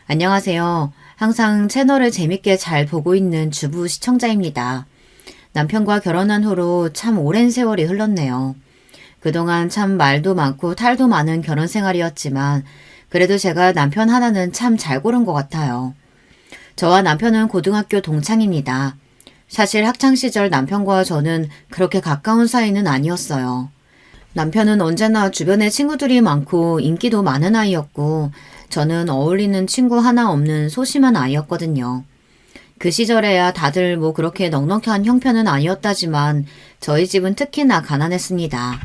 안녕하세요. 항상 채널을 재밌게 잘 보고 있는 주부 시청자입니다. 남편과 결혼한 후로 참 오랜 세월이 흘렀네요. 그동안 참 말도 많고 탈도 많은 결혼 생활이었지만 그래도 제가 남편 하나는 참 잘 고른 것 같아요. 저와 남편은 고등학교 동창입니다. 사실 학창시절 남편과 저는 그렇게 가까운 사이는 아니었어요. 남편은 언제나 주변에 친구들이 많고 인기도 많은 아이였고 저는 어울리는 친구 하나 없는 소심한 아이였거든요. 그 시절에야 다들 뭐 그렇게 넉넉한 형편은 아니었다지만 저희 집은 특히나 가난했습니다.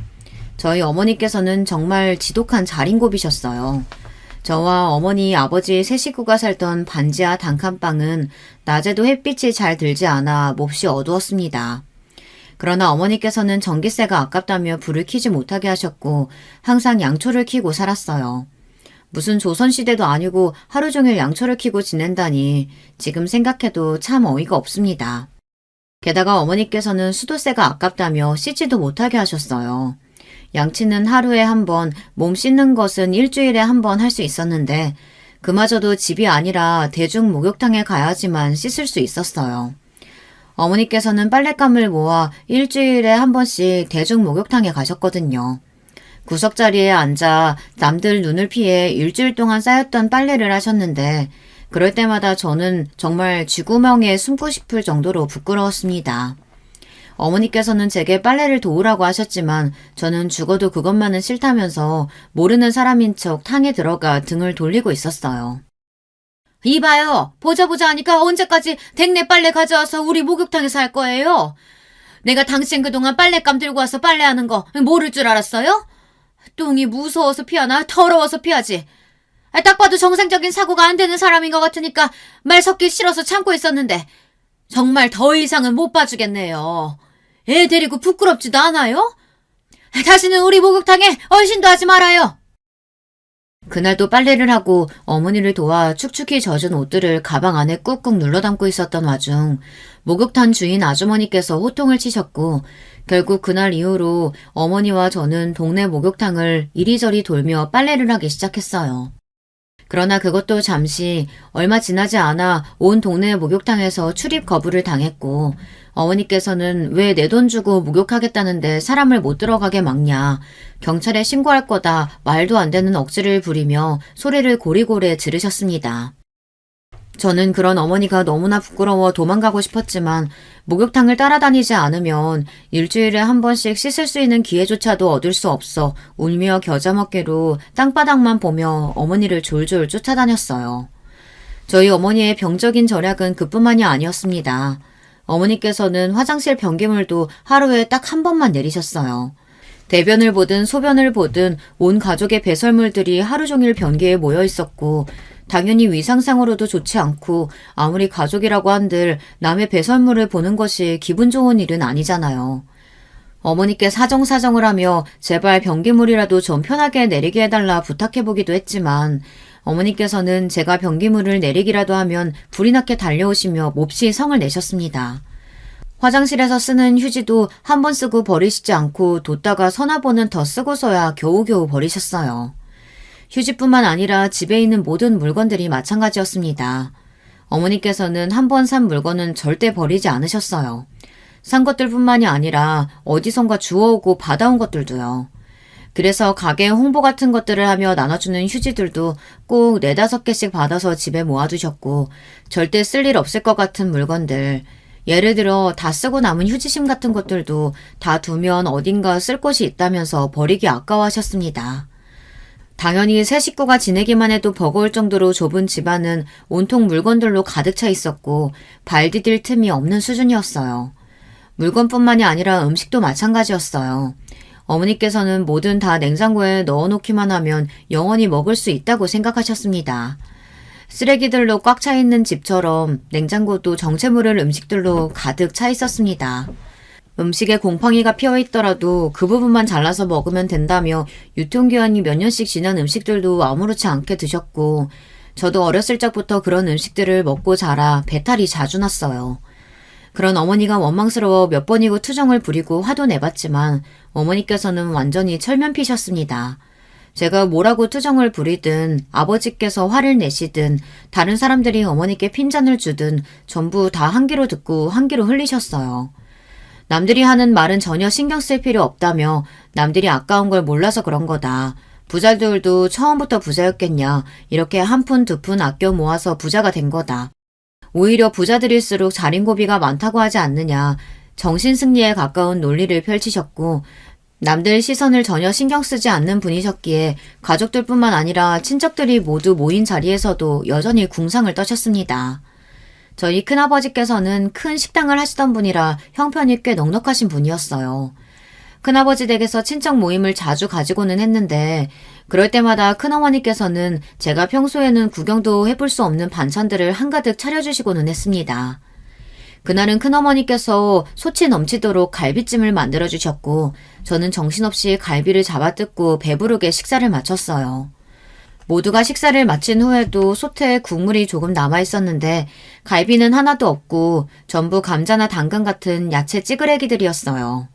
저희 어머니께서는 정말 지독한 자린고비셨어요. 저와 어머니, 아버지 세 식구가 살던 반지하 단칸방은 낮에도 햇빛이 잘 들지 않아 몹시 어두웠습니다. 그러나 어머니께서는 전기세가 아깝다며 불을 켜지 못하게 하셨고 항상 양초를 켜고 살았어요. 무슨 조선시대도 아니고 하루 종일 양초를 켜고 지낸다니 지금 생각해도 참 어이가 없습니다. 게다가 어머니께서는 수도세가 아깝다며 씻지도 못하게 하셨어요. 양치는 하루에 한 번, 몸 씻는 것은 일주일에 한 번 할 수 있었는데 그마저도 집이 아니라 대중 목욕탕에 가야지만 씻을 수 있었어요. 어머니께서는 빨랫감을 모아 일주일에 한 번씩 대중 목욕탕에 가셨거든요. 구석자리에 앉아 남들 눈을 피해 일주일 동안 쌓였던 빨래를 하셨는데 그럴 때마다 저는 정말 쥐구멍에 숨고 싶을 정도로 부끄러웠습니다. 어머니께서는 제게 빨래를 도우라고 하셨지만 저는 죽어도 그것만은 싫다면서 모르는 사람인 척 탕에 들어가 등을 돌리고 있었어요. 이봐요. 보자 하니까 언제까지 댁내 빨래 가져와서 우리 목욕탕에서 할 거예요? 내가 당신 그동안 빨랫감 들고 와서 빨래하는 거 모를 줄 알았어요? 똥이 무서워서 피하나 더러워서 피하지. 딱 봐도 정상적인 사고가 안 되는 사람인 것 같으니까 말 섞기 싫어서 참고 있었는데 정말 더 이상은 못 봐주겠네요. 애 데리고 부끄럽지도 않아요? 다시는 우리 목욕탕에 얼씬도 하지 말아요. 그날도 빨래를 하고 어머니를 도와 축축히 젖은 옷들을 가방 안에 꾹꾹 눌러 담고 있었던 와중 목욕탕 주인 아주머니께서 호통을 치셨고 결국 그날 이후로 어머니와 저는 동네 목욕탕을 이리저리 돌며 빨래를 하기 시작했어요. 그러나 그것도 잠시 얼마 지나지 않아 온 동네 목욕탕에서 출입 거부를 당했고 어머니께서는 왜 내 돈 주고 목욕하겠다는데 사람을 못 들어가게 막냐, 경찰에 신고할 거다 말도 안 되는 억지를 부리며 소리를 고리고래 지르셨습니다. 저는 그런 어머니가 너무나 부끄러워 도망가고 싶었지만 목욕탕을 따라다니지 않으면 일주일에 한 번씩 씻을 수 있는 기회조차도 얻을 수 없어 울며 겨자 먹기로 땅바닥만 보며 어머니를 졸졸 쫓아다녔어요. 저희 어머니의 병적인 절약은 그뿐만이 아니었습니다. 어머니께서는 화장실 변기물도 하루에 딱 한 번만 내리셨어요. 대변을 보든 소변을 보든 온 가족의 배설물들이 하루 종일 변기에 모여 있었고 당연히 위상상으로도 좋지 않고 아무리 가족이라고 한들 남의 배설물을 보는 것이 기분 좋은 일은 아니잖아요. 어머니께 사정사정을 하며 제발 변기물이라도 좀 편하게 내리게 해달라 부탁해보기도 했지만 어머니께서는 제가 변기물을 내리기라도 하면 불이 나게 달려오시며 몹시 성을 내셨습니다. 화장실에서 쓰는 휴지도 한 번 쓰고 버리시지 않고 뒀다가 서너 번은 더 쓰고서야 겨우겨우 버리셨어요. 휴지뿐만 아니라 집에 있는 모든 물건들이 마찬가지였습니다. 어머니께서는 한 번 산 물건은 절대 버리지 않으셨어요. 산 것들뿐만이 아니라 어디선가 주워오고 받아온 것들도요. 그래서 가게 홍보 같은 것들을 하며 나눠주는 휴지들도 꼭 4-5개씩 받아서 집에 모아두셨고 절대 쓸 일 없을 것 같은 물건들, 예를 들어 다 쓰고 남은 휴지심 같은 것들도 다 두면 어딘가 쓸 곳이 있다면서 버리기 아까워하셨습니다. 당연히 세 식구가 지내기만 해도 버거울 정도로 좁은 집안은 온통 물건들로 가득 차 있었고 발 디딜 틈이 없는 수준이었어요. 물건뿐만이 아니라 음식도 마찬가지였어요. 어머니께서는 뭐든 다 냉장고에 넣어놓기만 하면 영원히 먹을 수 있다고 생각하셨습니다. 쓰레기들로 꽉 차 있는 집처럼 냉장고도 정체 모를 음식들로 가득 차 있었습니다. 음식에 곰팡이가 피어있더라도 그 부분만 잘라서 먹으면 된다며 유통기한이 몇 년씩 지난 음식들도 아무렇지 않게 드셨고 저도 어렸을 적부터 그런 음식들을 먹고 자라 배탈이 자주 났어요. 그런 어머니가 원망스러워 몇 번이고 투정을 부리고 화도 내봤지만 어머니께서는 완전히 철면피셨습니다. 제가 뭐라고 투정을 부리든 아버지께서 화를 내시든 다른 사람들이 어머니께 핀잔을 주든 전부 다 한 귀로 듣고 한 귀로 흘리셨어요. 남들이 하는 말은 전혀 신경 쓸 필요 없다며 남들이 아까운 걸 몰라서 그런 거다. 부자들도 처음부터 부자였겠냐. 이렇게 한 푼 두 푼 아껴 모아서 부자가 된 거다. 오히려 부자들일수록 자린고비가 많다고 하지 않느냐. 정신승리에 가까운 논리를 펼치셨고 남들 시선을 전혀 신경 쓰지 않는 분이셨기에 가족들뿐만 아니라 친척들이 모두 모인 자리에서도 여전히 궁상을 떠셨습니다. 저희 큰아버지께서는 큰 식당을 하시던 분이라 형편이 꽤 넉넉하신 분이었어요. 큰아버지 댁에서 친척 모임을 자주 가지고는 했는데 그럴 때마다 큰어머니께서는 제가 평소에는 구경도 해볼 수 없는 반찬들을 한가득 차려주시고는 했습니다. 그날은 큰어머니께서 소치 넘치도록 갈비찜을 만들어주셨고 저는 정신없이 갈비를 잡아뜯고 배부르게 식사를 마쳤어요. 모두가 식사를 마친 후에도 솥에 국물이 조금 남아있었는데 갈비는 하나도 없고 전부 감자나 당근 같은 야채 찌그레기들이었어요.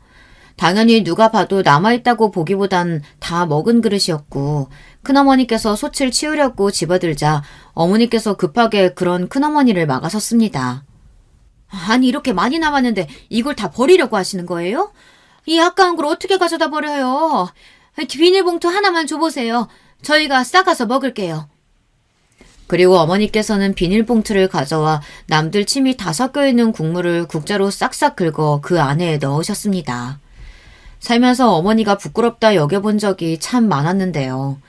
당연히 누가 봐도 남아있다고 보기보단 다 먹은 그릇이었고 큰어머니께서 솥을 치우려고 집어들자 어머니께서 급하게 그런 큰어머니를 막아섰습니다. 아니 이렇게 많이 남았는데 이걸 다 버리려고 하시는 거예요? 이 아까운 걸 어떻게 가져다 버려요? 비닐봉투 하나만 줘보세요. 저희가 싸가서 먹을게요. 그리고 어머니께서는 비닐봉투를 가져와 남들 침이 다 섞여있는 국물을 국자로 싹싹 긁어 그 안에 넣으셨습니다. 살면서 어머니가 부끄럽다 여겨본 적이 참 많았는데요.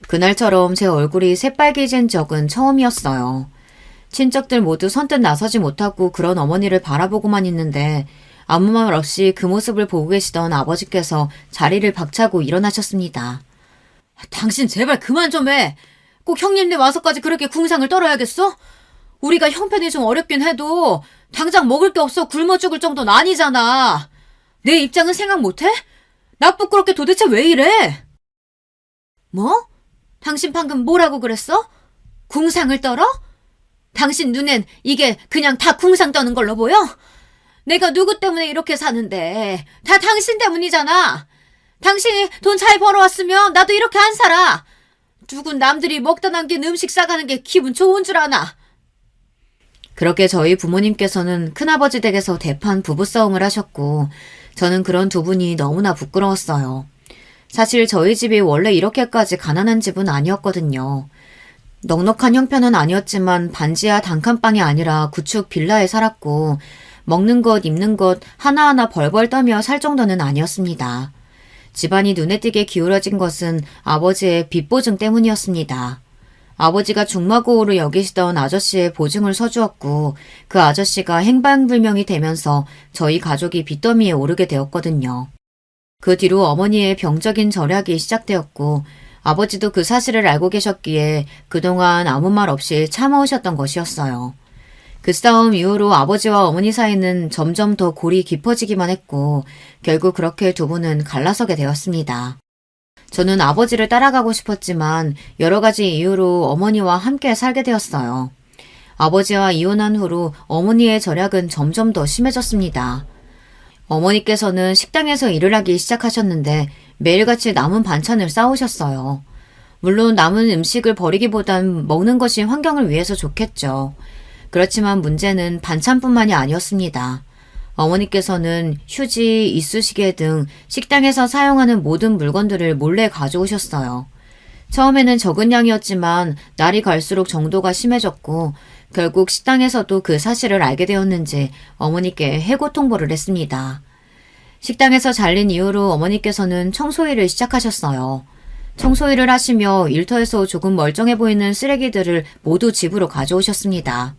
그날처럼 제 얼굴이 새빨개진 적은 처음이었어요. 친척들 모두 선뜻 나서지 못하고 그런 어머니를 바라보고만 있는데 아무 말 없이 그 모습을 보고 계시던 아버지께서 자리를 박차고 일어나셨습니다. 당신 제발 그만 좀 해. 꼭 형님네 와서까지 그렇게 궁상을 떨어야겠어? 우리가 형편이 좀 어렵긴 해도 당장 먹을 게 없어 굶어 죽을 정도는 아니잖아. 내 입장은 생각 못해? 나 부끄럽게 도대체 왜 이래? 뭐? 당신 방금 뭐라고 그랬어? 궁상을 떨어? 당신 눈엔 이게 그냥 다 궁상 떠는 걸로 보여? 내가 누구 때문에 이렇게 사는데 다 당신 때문이잖아. 당신이 돈 잘 벌어왔으면 나도 이렇게 안 살아. 누군 남들이 먹다 남긴 음식 싸가는 게 기분 좋은 줄 아나. 그렇게 저희 부모님께서는 큰아버지 댁에서 대판 부부싸움을 하셨고 저는 그런 두 분이 너무나 부끄러웠어요. 사실 저희 집이 원래 이렇게까지 가난한 집은 아니었거든요. 넉넉한 형편은 아니었지만 반지하 단칸방이 아니라 구축 빌라에 살았고 먹는 것 입는 것 하나하나 벌벌 떠며 살 정도는 아니었습니다. 집안이 눈에 띄게 기울어진 것은 아버지의 빚보증 때문이었습니다. 아버지가 중마고우로 여기시던 아저씨의 보증을 서주었고 그 아저씨가 행방불명이 되면서 저희 가족이 빚더미에 오르게 되었거든요. 그 뒤로 어머니의 병적인 절약이 시작되었고 아버지도 그 사실을 알고 계셨기에 그동안 아무 말 없이 참아오셨던 것이었어요. 그 싸움 이후로 아버지와 어머니 사이는 점점 더 골이 깊어지기만 했고 결국 그렇게 두 분은 갈라서게 되었습니다. 저는 아버지를 따라가고 싶었지만 여러 가지 이유로 어머니와 함께 살게 되었어요. 아버지와 이혼한 후로 어머니의 절약은 점점 더 심해졌습니다. 어머니께서는 식당에서 일을 하기 시작하셨는데 매일같이 남은 반찬을 싸오셨어요. 물론 남은 음식을 버리기보단 먹는 것이 환경을 위해서 좋겠죠. 그렇지만 문제는 반찬뿐만이 아니었습니다. 어머니께서는 휴지, 이쑤시개 등 식당에서 사용하는 모든 물건들을 몰래 가져오셨어요. 처음에는 적은 양이었지만 날이 갈수록 정도가 심해졌고 결국 식당에서도 그 사실을 알게 되었는지 어머니께 해고 통보를 했습니다. 식당에서 잘린 이후로 어머니께서는 청소일을 시작하셨어요. 청소일을 하시며 일터에서 조금 멀쩡해 보이는 쓰레기들을 모두 집으로 가져오셨습니다.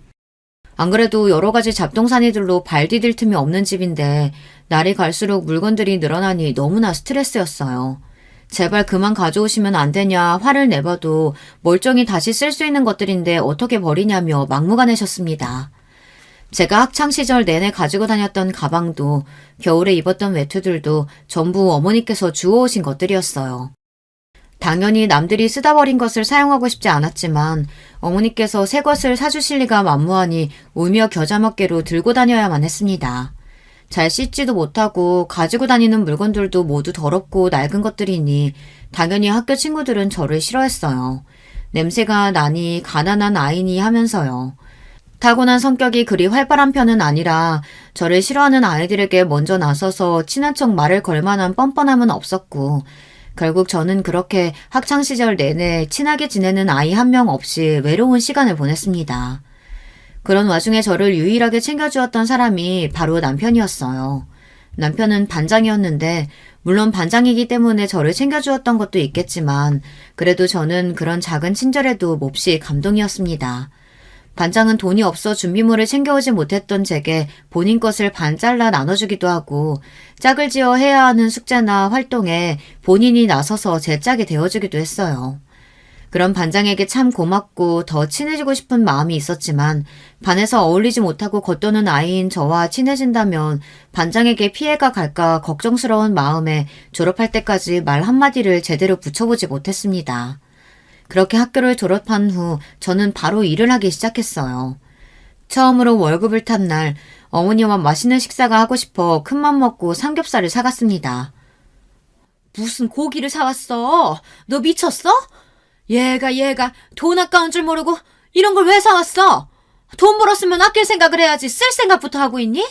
안 그래도 여러 가지 잡동사니들로 발 디딜 틈이 없는 집인데 날이 갈수록 물건들이 늘어나니 너무나 스트레스였어요. 제발 그만 가져오시면 안 되냐 화를 내봐도 멀쩡히 다시 쓸 수 있는 것들인데 어떻게 버리냐며 막무가내셨습니다. 제가 학창시절 내내 가지고 다녔던 가방도 겨울에 입었던 외투들도 전부 어머니께서 주워오신 것들이었어요. 당연히 남들이 쓰다 버린 것을 사용하고 싶지 않았지만 어머니께서 새 것을 사주실 리가 만무하니 울며 겨자먹기로 들고 다녀야만 했습니다. 잘 씻지도 못하고 가지고 다니는 물건들도 모두 더럽고 낡은 것들이니 당연히 학교 친구들은 저를 싫어했어요. 냄새가 나니 가난한 아이니 하면서요. 타고난 성격이 그리 활발한 편은 아니라 저를 싫어하는 아이들에게 먼저 나서서 친한 척 말을 걸 만한 뻔뻔함은 없었고 결국 저는 그렇게 학창시절 내내 친하게 지내는 아이 한 명 없이 외로운 시간을 보냈습니다. 그런 와중에 저를 유일하게 챙겨주었던 사람이 바로 남편이었어요. 남편은 반장이었는데 물론 반장이기 때문에 저를 챙겨주었던 것도 있겠지만 그래도 저는 그런 작은 친절에도 몹시 감동이었습니다. 반장은 돈이 없어 준비물을 챙겨오지 못했던 제게 본인 것을 반 잘라 나눠주기도 하고 짝을 지어 해야 하는 숙제나 활동에 본인이 나서서 제 짝이 되어주기도 했어요. 그런 반장에게 참 고맙고 더 친해지고 싶은 마음이 있었지만 반에서 어울리지 못하고 겉도는 아이인 저와 친해진다면 반장에게 피해가 갈까 걱정스러운 마음에 졸업할 때까지 말 한마디를 제대로 붙여보지 못했습니다. 그렇게 학교를 졸업한 후 저는 바로 일을 하기 시작했어요. 처음으로 월급을 탄 날 어머니와 맛있는 식사가 하고 싶어 큰맘 먹고 삼겹살을 사갔습니다. 무슨 고기를 사왔어? 너 미쳤어? 얘가 돈 아까운 줄 모르고 이런 걸 왜 사왔어? 돈 벌었으면 아낄 생각을 해야지 쓸 생각부터 하고 있니?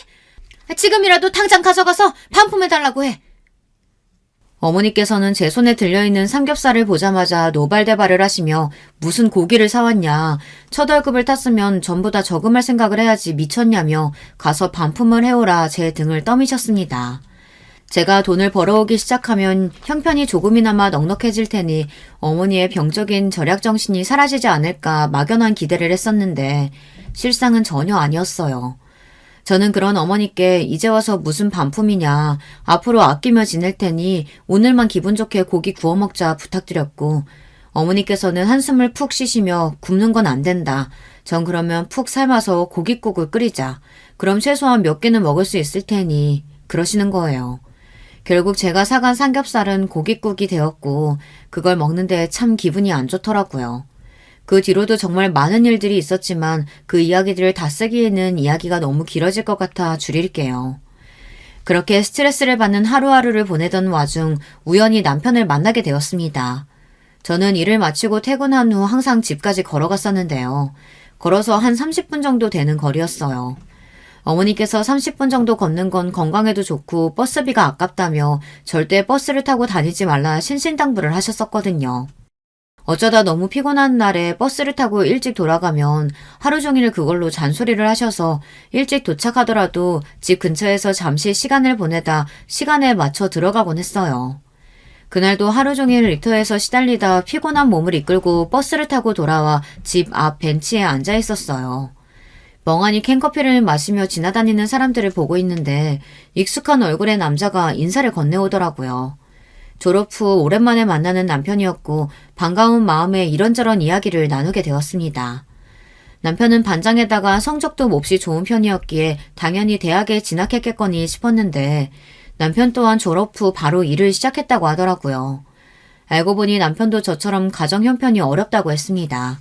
지금이라도 당장 가져가서 반품해달라고 해. 어머니께서는 제 손에 들려있는 삼겹살을 보자마자 노발대발을 하시며 무슨 고기를 사왔냐, 첫 월급을 탔으면 전부 다 저금할 생각을 해야지 미쳤냐며 가서 반품을 해오라 제 등을 떠미셨습니다. 제가 돈을 벌어오기 시작하면 형편이 조금이나마 넉넉해질 테니 어머니의 병적인 절약정신이 사라지지 않을까 막연한 기대를 했었는데 실상은 전혀 아니었어요. 저는 그런 어머니께 이제 와서 무슨 반품이냐, 앞으로 아끼며 지낼 테니 오늘만 기분 좋게 고기 구워 먹자 부탁드렸고 어머니께서는 한숨을 푹 쉬시며 굽는 건 안 된다. 전 그러면 푹 삶아서 고깃국을 끓이자. 그럼 최소한 몇 개는 먹을 수 있을 테니 그러시는 거예요. 결국 제가 사간 삼겹살은 고깃국이 되었고 그걸 먹는데 참 기분이 안 좋더라고요. 그 뒤로도 정말 많은 일들이 있었지만 그 이야기들을 다 쓰기에는 이야기가 너무 길어질 것 같아 줄일게요. 그렇게 스트레스를 받는 하루하루를 보내던 와중 우연히 남편을 만나게 되었습니다. 저는 일을 마치고 퇴근한 후 항상 집까지 걸어갔었는데요. 걸어서 한 30분 정도 되는 거리였어요. 어머니께서 30분 정도 걷는 건 건강에도 좋고 버스비가 아깝다며 절대 버스를 타고 다니지 말라 신신당부를 하셨었거든요. 어쩌다 너무 피곤한 날에 버스를 타고 일찍 돌아가면 하루 종일 그걸로 잔소리를 하셔서 일찍 도착하더라도 집 근처에서 잠시 시간을 보내다 시간에 맞춰 들어가곤 했어요. 그날도 하루 종일 리터에서 시달리다 피곤한 몸을 이끌고 버스를 타고 돌아와 집 앞 벤치에 앉아 있었어요. 멍하니 캔커피를 마시며 지나다니는 사람들을 보고 있는데 익숙한 얼굴의 남자가 인사를 건네오더라고요. 졸업 후 오랜만에 만나는 남편이었고 반가운 마음에 이런저런 이야기를 나누게 되었습니다. 남편은 반장에다가 성적도 몹시 좋은 편이었기에 당연히 대학에 진학했겠거니 싶었는데 남편 또한 졸업 후 바로 일을 시작했다고 하더라고요. 알고 보니 남편도 저처럼 가정 형편이 어렵다고 했습니다.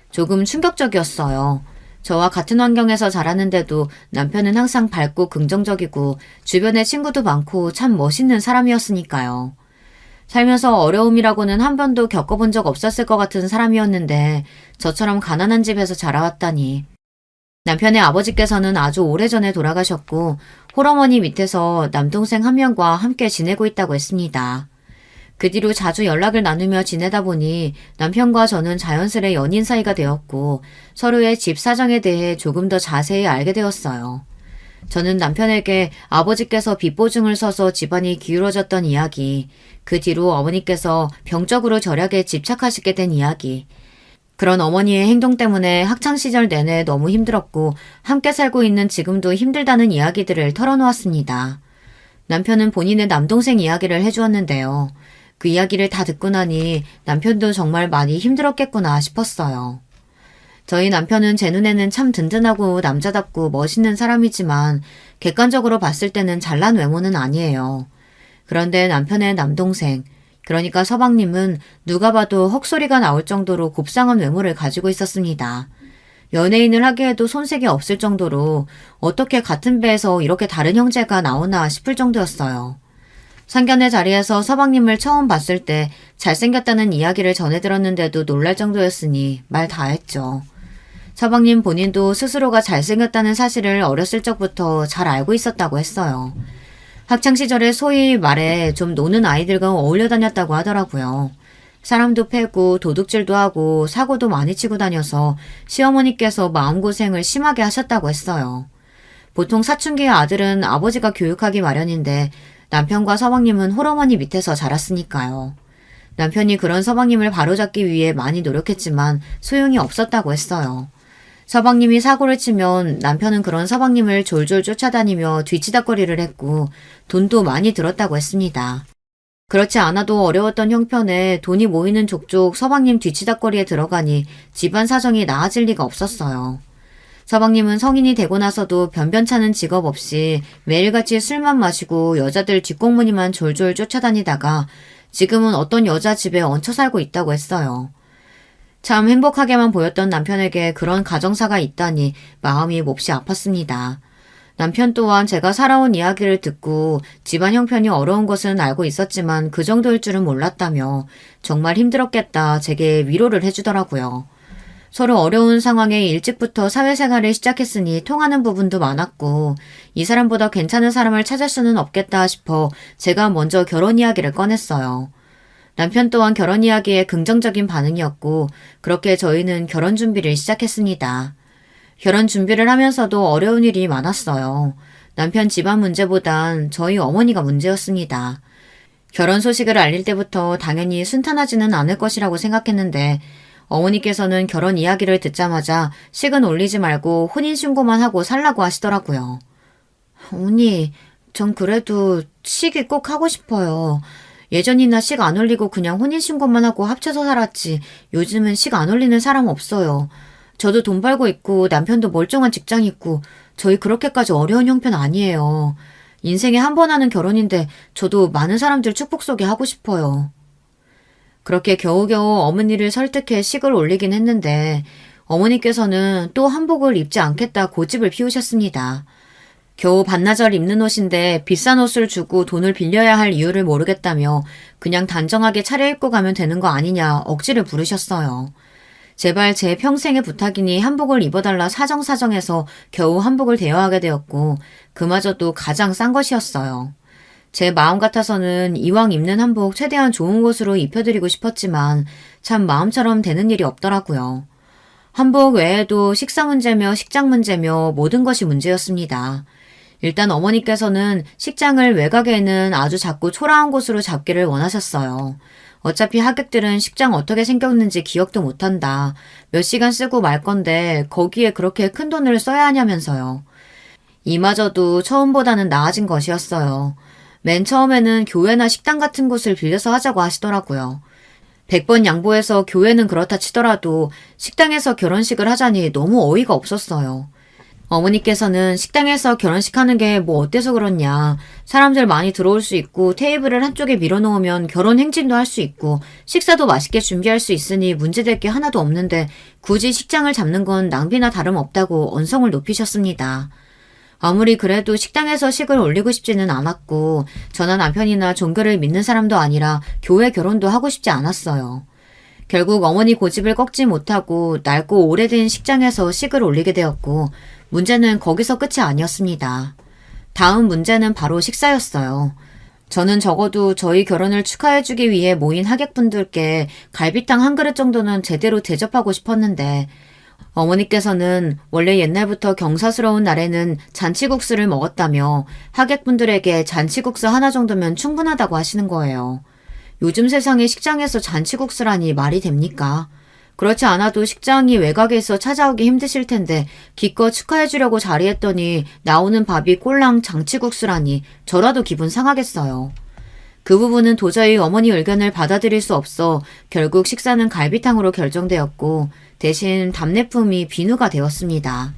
조금 충격적이었어요. 저와 같은 환경에서 자랐는데도 남편은 항상 밝고 긍정적이고 주변에 친구도 많고 참 멋있는 사람이었으니까요. 살면서 어려움이라고는 한 번도 겪어본 적 없었을 것 같은 사람이었는데 저처럼 가난한 집에서 자라왔다니. 남편의 아버지께서는 아주 오래전에 돌아가셨고 홀어머니 밑에서 남동생 한 명과 함께 지내고 있다고 했습니다. 그 뒤로 자주 연락을 나누며 지내다 보니 남편과 저는 자연스레 연인 사이가 되었고 서로의 집 사정에 대해 조금 더 자세히 알게 되었어요. 저는 남편에게 아버지께서 빚보증을 서서 집안이 기울어졌던 이야기, 그 뒤로 어머니께서 병적으로 절약에 집착하시게 된 이야기, 그런 어머니의 행동 때문에 학창시절 내내 너무 힘들었고 함께 살고 있는 지금도 힘들다는 이야기들을 털어놓았습니다. 남편은 본인의 남동생 이야기를 해주었는데요. 그 이야기를 다 듣고 나니 남편도 정말 많이 힘들었겠구나 싶었어요. 저희 남편은 제 눈에는 참 든든하고 남자답고 멋있는 사람이지만 객관적으로 봤을 때는 잘난 외모는 아니에요. 그런데 남편의 남동생, 그러니까 서방님은 누가 봐도 헉소리가 나올 정도로 곱상한 외모를 가지고 있었습니다. 연예인을 하기에도 손색이 없을 정도로 어떻게 같은 배에서 이렇게 다른 형제가 나오나 싶을 정도였어요. 상견례 자리에서 서방님을 처음 봤을 때 잘생겼다는 이야기를 전해 들었는데도 놀랄 정도였으니 말 다 했죠. 서방님 본인도 스스로가 잘생겼다는 사실을 어렸을 적부터 잘 알고 있었다고 했어요. 학창시절에 소위 말해 좀 노는 아이들과 어울려 다녔다고 하더라고요. 사람도 패고 도둑질도 하고 사고도 많이 치고 다녀서 시어머니께서 마음고생을 심하게 하셨다고 했어요. 보통 사춘기의 아들은 아버지가 교육하기 마련인데 남편과 서방님은 홀어머니 밑에서 자랐으니까요. 남편이 그런 서방님을 바로잡기 위해 많이 노력했지만 소용이 없었다고 했어요. 서방님이 사고를 치면 남편은 그런 서방님을 졸졸 쫓아다니며 뒤치다꺼리를 했고 돈도 많이 들었다고 했습니다. 그렇지 않아도 어려웠던 형편에 돈이 모이는 족족 서방님 뒤치다꺼리에 들어가니 집안 사정이 나아질 리가 없었어요. 서방님은 성인이 되고 나서도 변변찮은 직업 없이 매일같이 술만 마시고 여자들 뒷공무니만 졸졸 쫓아다니다가 지금은 어떤 여자 집에 얹혀 살고 있다고 했어요. 참 행복하게만 보였던 남편에게 그런 가정사가 있다니 마음이 몹시 아팠습니다. 남편 또한 제가 살아온 이야기를 듣고 집안 형편이 어려운 것은 알고 있었지만 그 정도일 줄은 몰랐다며 정말 힘들었겠다 제게 위로를 해주더라고요. 서로 어려운 상황에 일찍부터 사회생활을 시작했으니 통하는 부분도 많았고 이 사람보다 괜찮은 사람을 찾을 수는 없겠다 싶어 제가 먼저 결혼 이야기를 꺼냈어요. 남편 또한 결혼 이야기에 긍정적인 반응이었고 그렇게 저희는 결혼 준비를 시작했습니다. 결혼 준비를 하면서도 어려운 일이 많았어요. 남편 집안 문제보단 저희 어머니가 문제였습니다. 결혼 소식을 알릴 때부터 당연히 순탄하지는 않을 것이라고 생각했는데 어머니께서는 결혼 이야기를 듣자마자 식은 올리지 말고 혼인신고만 하고 살라고 하시더라고요. 어머니, 전 그래도 식이 꼭 하고 싶어요. 예전이나 식 안 올리고 그냥 혼인신고만 하고 합쳐서 살았지 요즘은 식 안 올리는 사람 없어요. 저도 돈 벌고 있고 남편도 멀쩡한 직장 있고 저희 그렇게까지 어려운 형편 아니에요. 인생에 한 번 하는 결혼인데 저도 많은 사람들 축복 속에 하고 싶어요. 그렇게 겨우겨우 어머니를 설득해 식을 올리긴 했는데 어머니께서는 또 한복을 입지 않겠다 고집을 피우셨습니다. 겨우 반나절 입는 옷인데 비싼 옷을 주고 돈을 빌려야 할 이유를 모르겠다며 그냥 단정하게 차려입고 가면 되는 거 아니냐 억지를 부르셨어요. 제발 제 평생의 부탁이니 한복을 입어달라 사정사정해서 겨우 한복을 대여하게 되었고 그마저도 가장 싼 것이었어요. 제 마음 같아서는 이왕 입는 한복 최대한 좋은 곳으로 입혀드리고 싶었지만 참 마음처럼 되는 일이 없더라고요. 한복 외에도 식사 문제며 식장 문제며 모든 것이 문제였습니다. 일단 어머니께서는 식장을 외곽에는 아주 작고 초라한 곳으로 잡기를 원하셨어요. 어차피 하객들은 식장 어떻게 생겼는지 기억도 못한다. 몇 시간 쓰고 말 건데 거기에 그렇게 큰 돈을 써야 하냐면서요. 이마저도 처음보다는 나아진 것이었어요. 맨 처음에는 교회나 식당 같은 곳을 빌려서 하자고 하시더라고요. 100번 양보해서 교회는 그렇다 치더라도 식당에서 결혼식을 하자니 너무 어이가 없었어요. 어머니께서는 식당에서 결혼식 하는 게 뭐 어때서 그렇냐. 사람들 많이 들어올 수 있고 테이블을 한쪽에 밀어놓으면 결혼 행진도 할 수 있고 식사도 맛있게 준비할 수 있으니 문제될 게 하나도 없는데 굳이 식장을 잡는 건 낭비나 다름없다고 언성을 높이셨습니다. 아무리 그래도 식당에서 식을 올리고 싶지는 않았고 저나 남편이나 종교를 믿는 사람도 아니라 교회 결혼도 하고 싶지 않았어요. 결국 어머니 고집을 꺾지 못하고 낡고 오래된 식장에서 식을 올리게 되었고 문제는 거기서 끝이 아니었습니다. 다음 문제는 바로 식사였어요. 저는 적어도 저희 결혼을 축하해주기 위해 모인 하객분들께 갈비탕 한 그릇 정도는 제대로 대접하고 싶었는데 어머니께서는 원래 옛날부터 경사스러운 날에는 잔치국수를 먹었다며 하객분들에게 잔치국수 하나 정도면 충분하다고 하시는 거예요. 요즘 세상에 식장에서 잔치국수라니 말이 됩니까? 그렇지 않아도 식장이 외곽에서 찾아오기 힘드실 텐데 기껏 축하해주려고 자리했더니 나오는 밥이 꼴랑 잔치국수라니 저라도 기분 상하겠어요. 그 부분은 도저히 어머니 의견을 받아들일 수 없어 결국 식사는 갈비탕으로 결정되었고 대신 답례품이 비누가 되었습니다.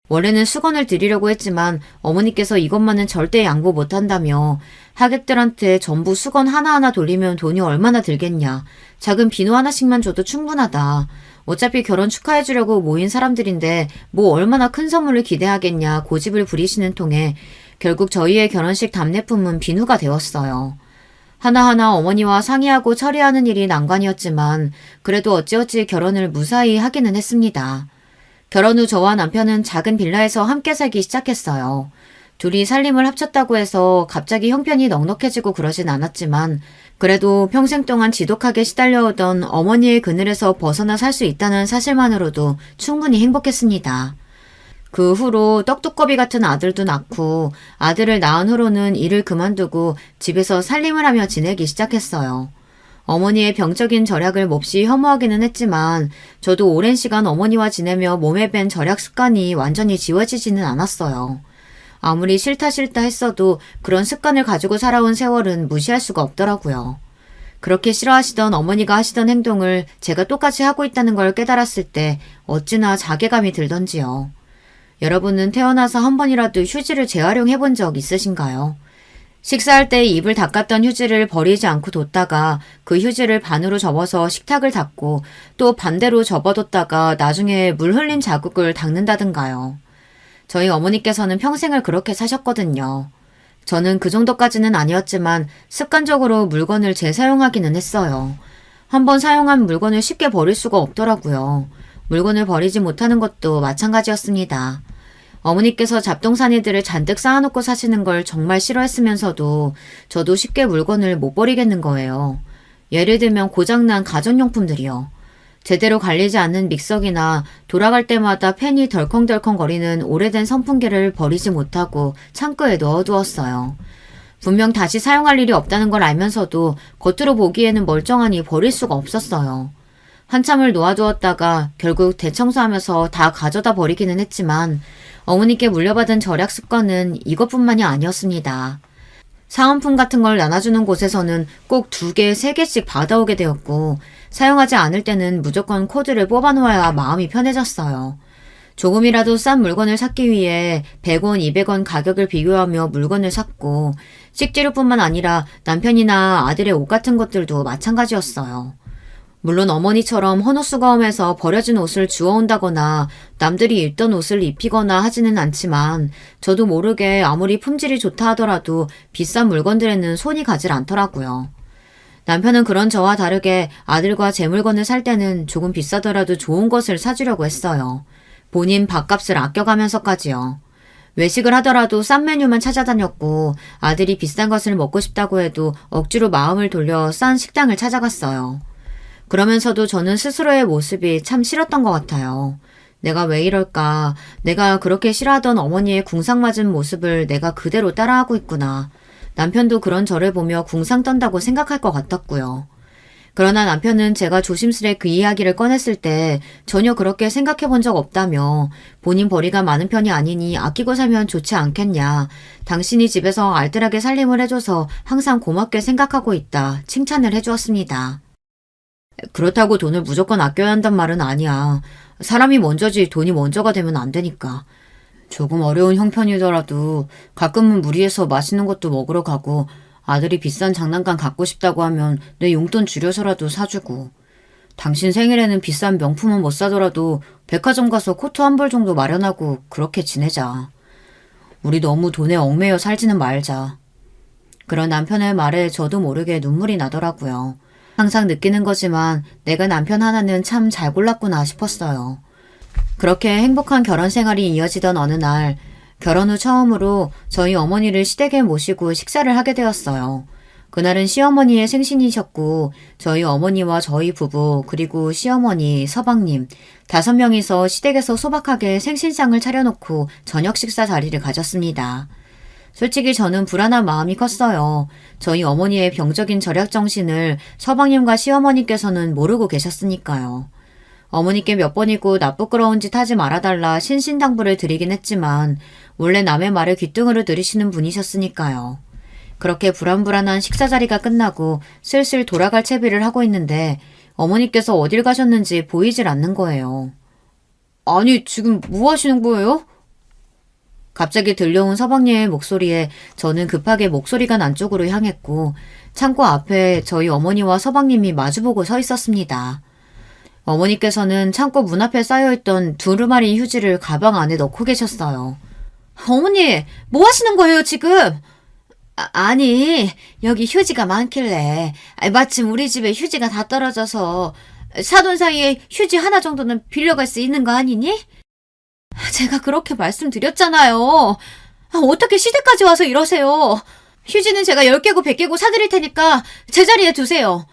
원래는 수건을 드리려고 했지만 어머니께서 이것만은 절대 양보 못한다며 하객들한테 전부 수건 하나하나 돌리면 돈이 얼마나 들겠냐. 작은 비누 하나씩만 줘도 충분하다. 어차피 결혼 축하해주려고 모인 사람들인데 뭐 얼마나 큰 선물을 기대하겠냐 고집을 부리시는 통에 결국 저희의 결혼식 답례품은 비누가 되었어요. 하나하나 어머니와 상의하고 처리하는 일이 난관이었지만 그래도 어찌어찌 결혼을 무사히 하기는 했습니다. 결혼 후 저와 남편은 작은 빌라에서 함께 살기 시작했어요. 둘이 살림을 합쳤다고 해서 갑자기 형편이 넉넉해지고 그러진 않았지만 그래도 평생 동안 지독하게 시달려오던 어머니의 그늘에서 벗어나 살 수 있다는 사실만으로도 충분히 행복했습니다. 그 후로 떡두꺼비 같은 아들도 낳고 아들을 낳은 후로는 일을 그만두고 집에서 살림을 하며 지내기 시작했어요. 어머니의 병적인 절약을 몹시 혐오하기는 했지만 저도 오랜 시간 어머니와 지내며 몸에 밴 절약 습관이 완전히 지워지지는 않았어요. 아무리 싫다 했어도 그런 습관을 가지고 살아온 세월은 무시할 수가 없더라고요. 그렇게 싫어하시던 어머니가 하시던 행동을 제가 똑같이 하고 있다는 걸 깨달았을 때 어찌나 자괴감이 들던지요. 여러분은 태어나서 한 번이라도 휴지를 재활용해 본 적 있으신가요? 식사할 때 입을 닦았던 휴지를 버리지 않고 뒀다가 그 휴지를 반으로 접어서 식탁을 닦고 또 반대로 접어뒀다가 나중에 물 흘린 자국을 닦는다든가요. 저희 어머니께서는 평생을 그렇게 사셨거든요. 저는 그 정도까지는 아니었지만 습관적으로 물건을 재사용하기는 했어요. 한번 사용한 물건을 쉽게 버릴 수가 없더라고요. 물건을 버리지 못하는 것도 마찬가지였습니다. 어머니께서 잡동사니들을 잔뜩 쌓아놓고 사시는 걸 정말 싫어했으면서도 저도 쉽게 물건을 못 버리겠는 거예요. 예를 들면 고장난 가전용품들이요. 제대로 갈리지 않는 믹서기나 돌아갈 때마다 팬이 덜컹덜컹 거리는 오래된 선풍기를 버리지 못하고 창고에 넣어두었어요. 분명 다시 사용할 일이 없다는 걸 알면서도 겉으로 보기에는 멀쩡하니 버릴 수가 없었어요. 한참을 놓아두었다가 결국 대청소하면서 다 가져다 버리기는 했지만 어머니께 물려받은 절약 습관은 이것뿐만이 아니었습니다. 사은품 같은 걸 나눠주는 곳에서는 꼭 2개, 3개씩 받아오게 되었고 사용하지 않을 때는 무조건 코드를 뽑아놓아야 마음이 편해졌어요. 조금이라도 싼 물건을 샀기 위해 100원, 200원 가격을 비교하며 물건을 샀고 식재료뿐만 아니라 남편이나 아들의 옷 같은 것들도 마찬가지였어요. 물론 어머니처럼 헌옷수거함에서 버려진 옷을 주워온다거나 남들이 입던 옷을 입히거나 하지는 않지만 저도 모르게 아무리 품질이 좋다 하더라도 비싼 물건들에는 손이 가질 않더라고요. 남편은 그런 저와 다르게 아들과 제 물건을 살 때는 조금 비싸더라도 좋은 것을 사주려고 했어요. 본인 밥값을 아껴가면서까지요. 외식을 하더라도 싼 메뉴만 찾아다녔고 아들이 비싼 것을 먹고 싶다고 해도 억지로 마음을 돌려 싼 식당을 찾아갔어요. 그러면서도 저는 스스로의 모습이 참 싫었던 것 같아요. 내가 왜 이럴까? 내가 그렇게 싫어하던 어머니의 궁상맞은 모습을 내가 그대로 따라하고 있구나. 남편도 그런 저를 보며 궁상 떤다고 생각할 것 같았고요. 그러나 남편은 제가 조심스레 그 이야기를 꺼냈을 때 전혀 그렇게 생각해 본 적 없다며 본인 벌이가 많은 편이 아니니 아끼고 살면 좋지 않겠냐. 당신이 집에서 알뜰하게 살림을 해줘서 항상 고맙게 생각하고 있다. 칭찬을 해주었습니다. 그렇다고 돈을 무조건 아껴야 한단 말은 아니야. 사람이 먼저지 돈이 먼저가 되면 안 되니까. 조금 어려운 형편이더라도 가끔은 무리해서 맛있는 것도 먹으러 가고 아들이 비싼 장난감 갖고 싶다고 하면 내 용돈 줄여서라도 사주고 당신 생일에는 비싼 명품은 못 사더라도 백화점 가서 코트 한 벌 정도 마련하고 그렇게 지내자. 우리 너무 돈에 얽매여 살지는 말자. 그런 남편의 말에 저도 모르게 눈물이 나더라고요. 항상 느끼는 거지만 내가 남편 하나는 참 잘 골랐구나 싶었어요. 그렇게 행복한 결혼 생활이 이어지던 어느 날 결혼 후 처음으로 저희 어머니를 시댁에 모시고 식사를 하게 되었어요. 그날은 시어머니의 생신이셨고 저희 어머니와 저희 부부 그리고 시어머니, 서방님 5명이서 시댁에서 소박하게 생신상을 차려놓고 저녁 식사 자리를 가졌습니다. 솔직히 저는 불안한 마음이 컸어요. 저희 어머니의 병적인 절약 정신을 서방님과 시어머니께서는 모르고 계셨으니까요. 어머니께 몇 번이고 나쁘끄러운 짓 하지 말아달라 신신당부를 드리긴 했지만 원래 남의 말을 귓등으로 들으시는 분이셨으니까요. 그렇게 불안불안한 식사 자리가 끝나고 슬슬 돌아갈 채비를 하고 있는데 어머니께서 어딜 가셨는지 보이질 않는 거예요. 아니, 지금 뭐 하시는 거예요? 갑자기 들려온 서방님의 목소리에 저는 급하게 목소리가 난 쪽으로 향했고 창고 앞에 저희 어머니와 서방님이 마주보고 서 있었습니다. 어머니께서는 창고 문 앞에 쌓여있던 두루마리 휴지를 가방 안에 넣고 계셨어요. 어머니, 뭐 하시는 거예요, 지금? 아니, 여기 휴지가 많길래 마침 우리 집에 휴지가 다 떨어져서 사돈 사이에 휴지 하나 정도는 빌려갈 수 있는 거 아니니? 제가 그렇게 말씀드렸잖아요. 어떻게 시댁까지 와서 이러세요? 휴지는 제가 10개고 100개고 사드릴 테니까 제자리에 두세요.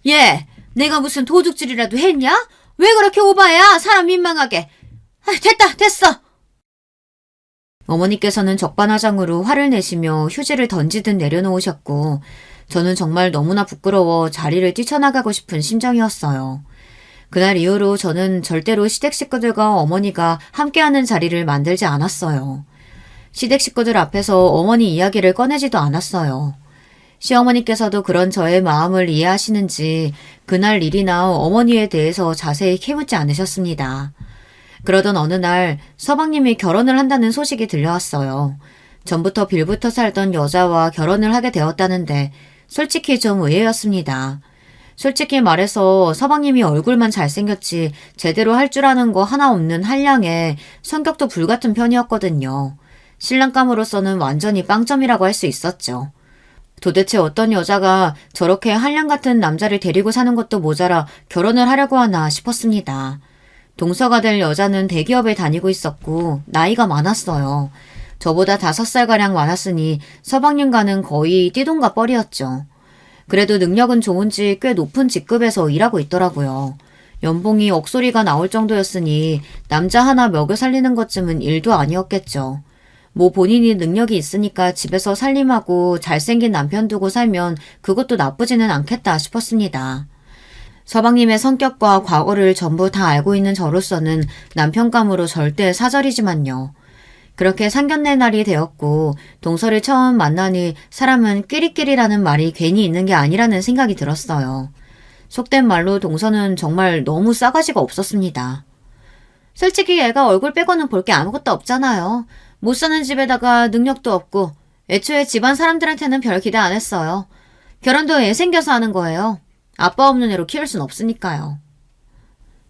예, 내가 무슨 도둑질이라도 했냐? 왜 그렇게 오바야? 사람 민망하게. 됐다, 됐어. 어머니께서는 적반하장으로 화를 내시며 휴지를 던지듯 내려놓으셨고 저는 정말 너무나 부끄러워 자리를 뛰쳐나가고 싶은 심정이었어요. 그날 이후로 저는 절대로 시댁 식구들과 어머니가 함께하는 자리를 만들지 않았어요. 시댁 식구들 앞에서 어머니 이야기를 꺼내지도 않았어요. 시어머니께서도 그런 저의 마음을 이해하시는지 그날 일이나 어머니에 대해서 자세히 캐묻지 않으셨습니다. 그러던 어느 날 서방님이 결혼을 한다는 소식이 들려왔어요. 전부터 빌부터 살던 여자와 결혼을 하게 되었다는데 솔직히 좀 의외였습니다. 솔직히 말해서 서방님이 얼굴만 잘생겼지 제대로 할 줄 아는 거 하나 없는 한량에 성격도 불같은 편이었거든요. 신랑감으로서는 완전히 빵점이라고 할 수 있었죠. 도대체 어떤 여자가 저렇게 한량 같은 남자를 데리고 사는 것도 모자라 결혼을 하려고 하나 싶었습니다. 동서가 될 여자는 대기업에 다니고 있었고 나이가 많았어요. 저보다 5살가량 많았으니 서방님과는 거의 띠동갑 뻘이었죠. 그래도 능력은 좋은지 꽤 높은 직급에서 일하고 있더라고요. 연봉이 억소리가 나올 정도였으니 남자 하나 먹여 살리는 것쯤은 일도 아니었겠죠. 뭐 본인이 능력이 있으니까 집에서 살림하고 잘생긴 남편 두고 살면 그것도 나쁘지는 않겠다 싶었습니다. 서방님의 성격과 과거를 전부 다 알고 있는 저로서는 남편감으로 절대 사절이지만요. 그렇게 상견례 날이 되었고 동서를 처음 만나니 사람은 끼리끼리라는 말이 괜히 있는 게 아니라는 생각이 들었어요. 속된 말로 동서는 정말 너무 싸가지가 없었습니다. 솔직히 애가 얼굴 빼고는 볼 게 아무것도 없잖아요. 못 사는 집에다가 능력도 없고 애초에 집안 사람들한테는 별 기대 안 했어요. 결혼도 애 생겨서 하는 거예요. 아빠 없는 애로 키울 순 없으니까요.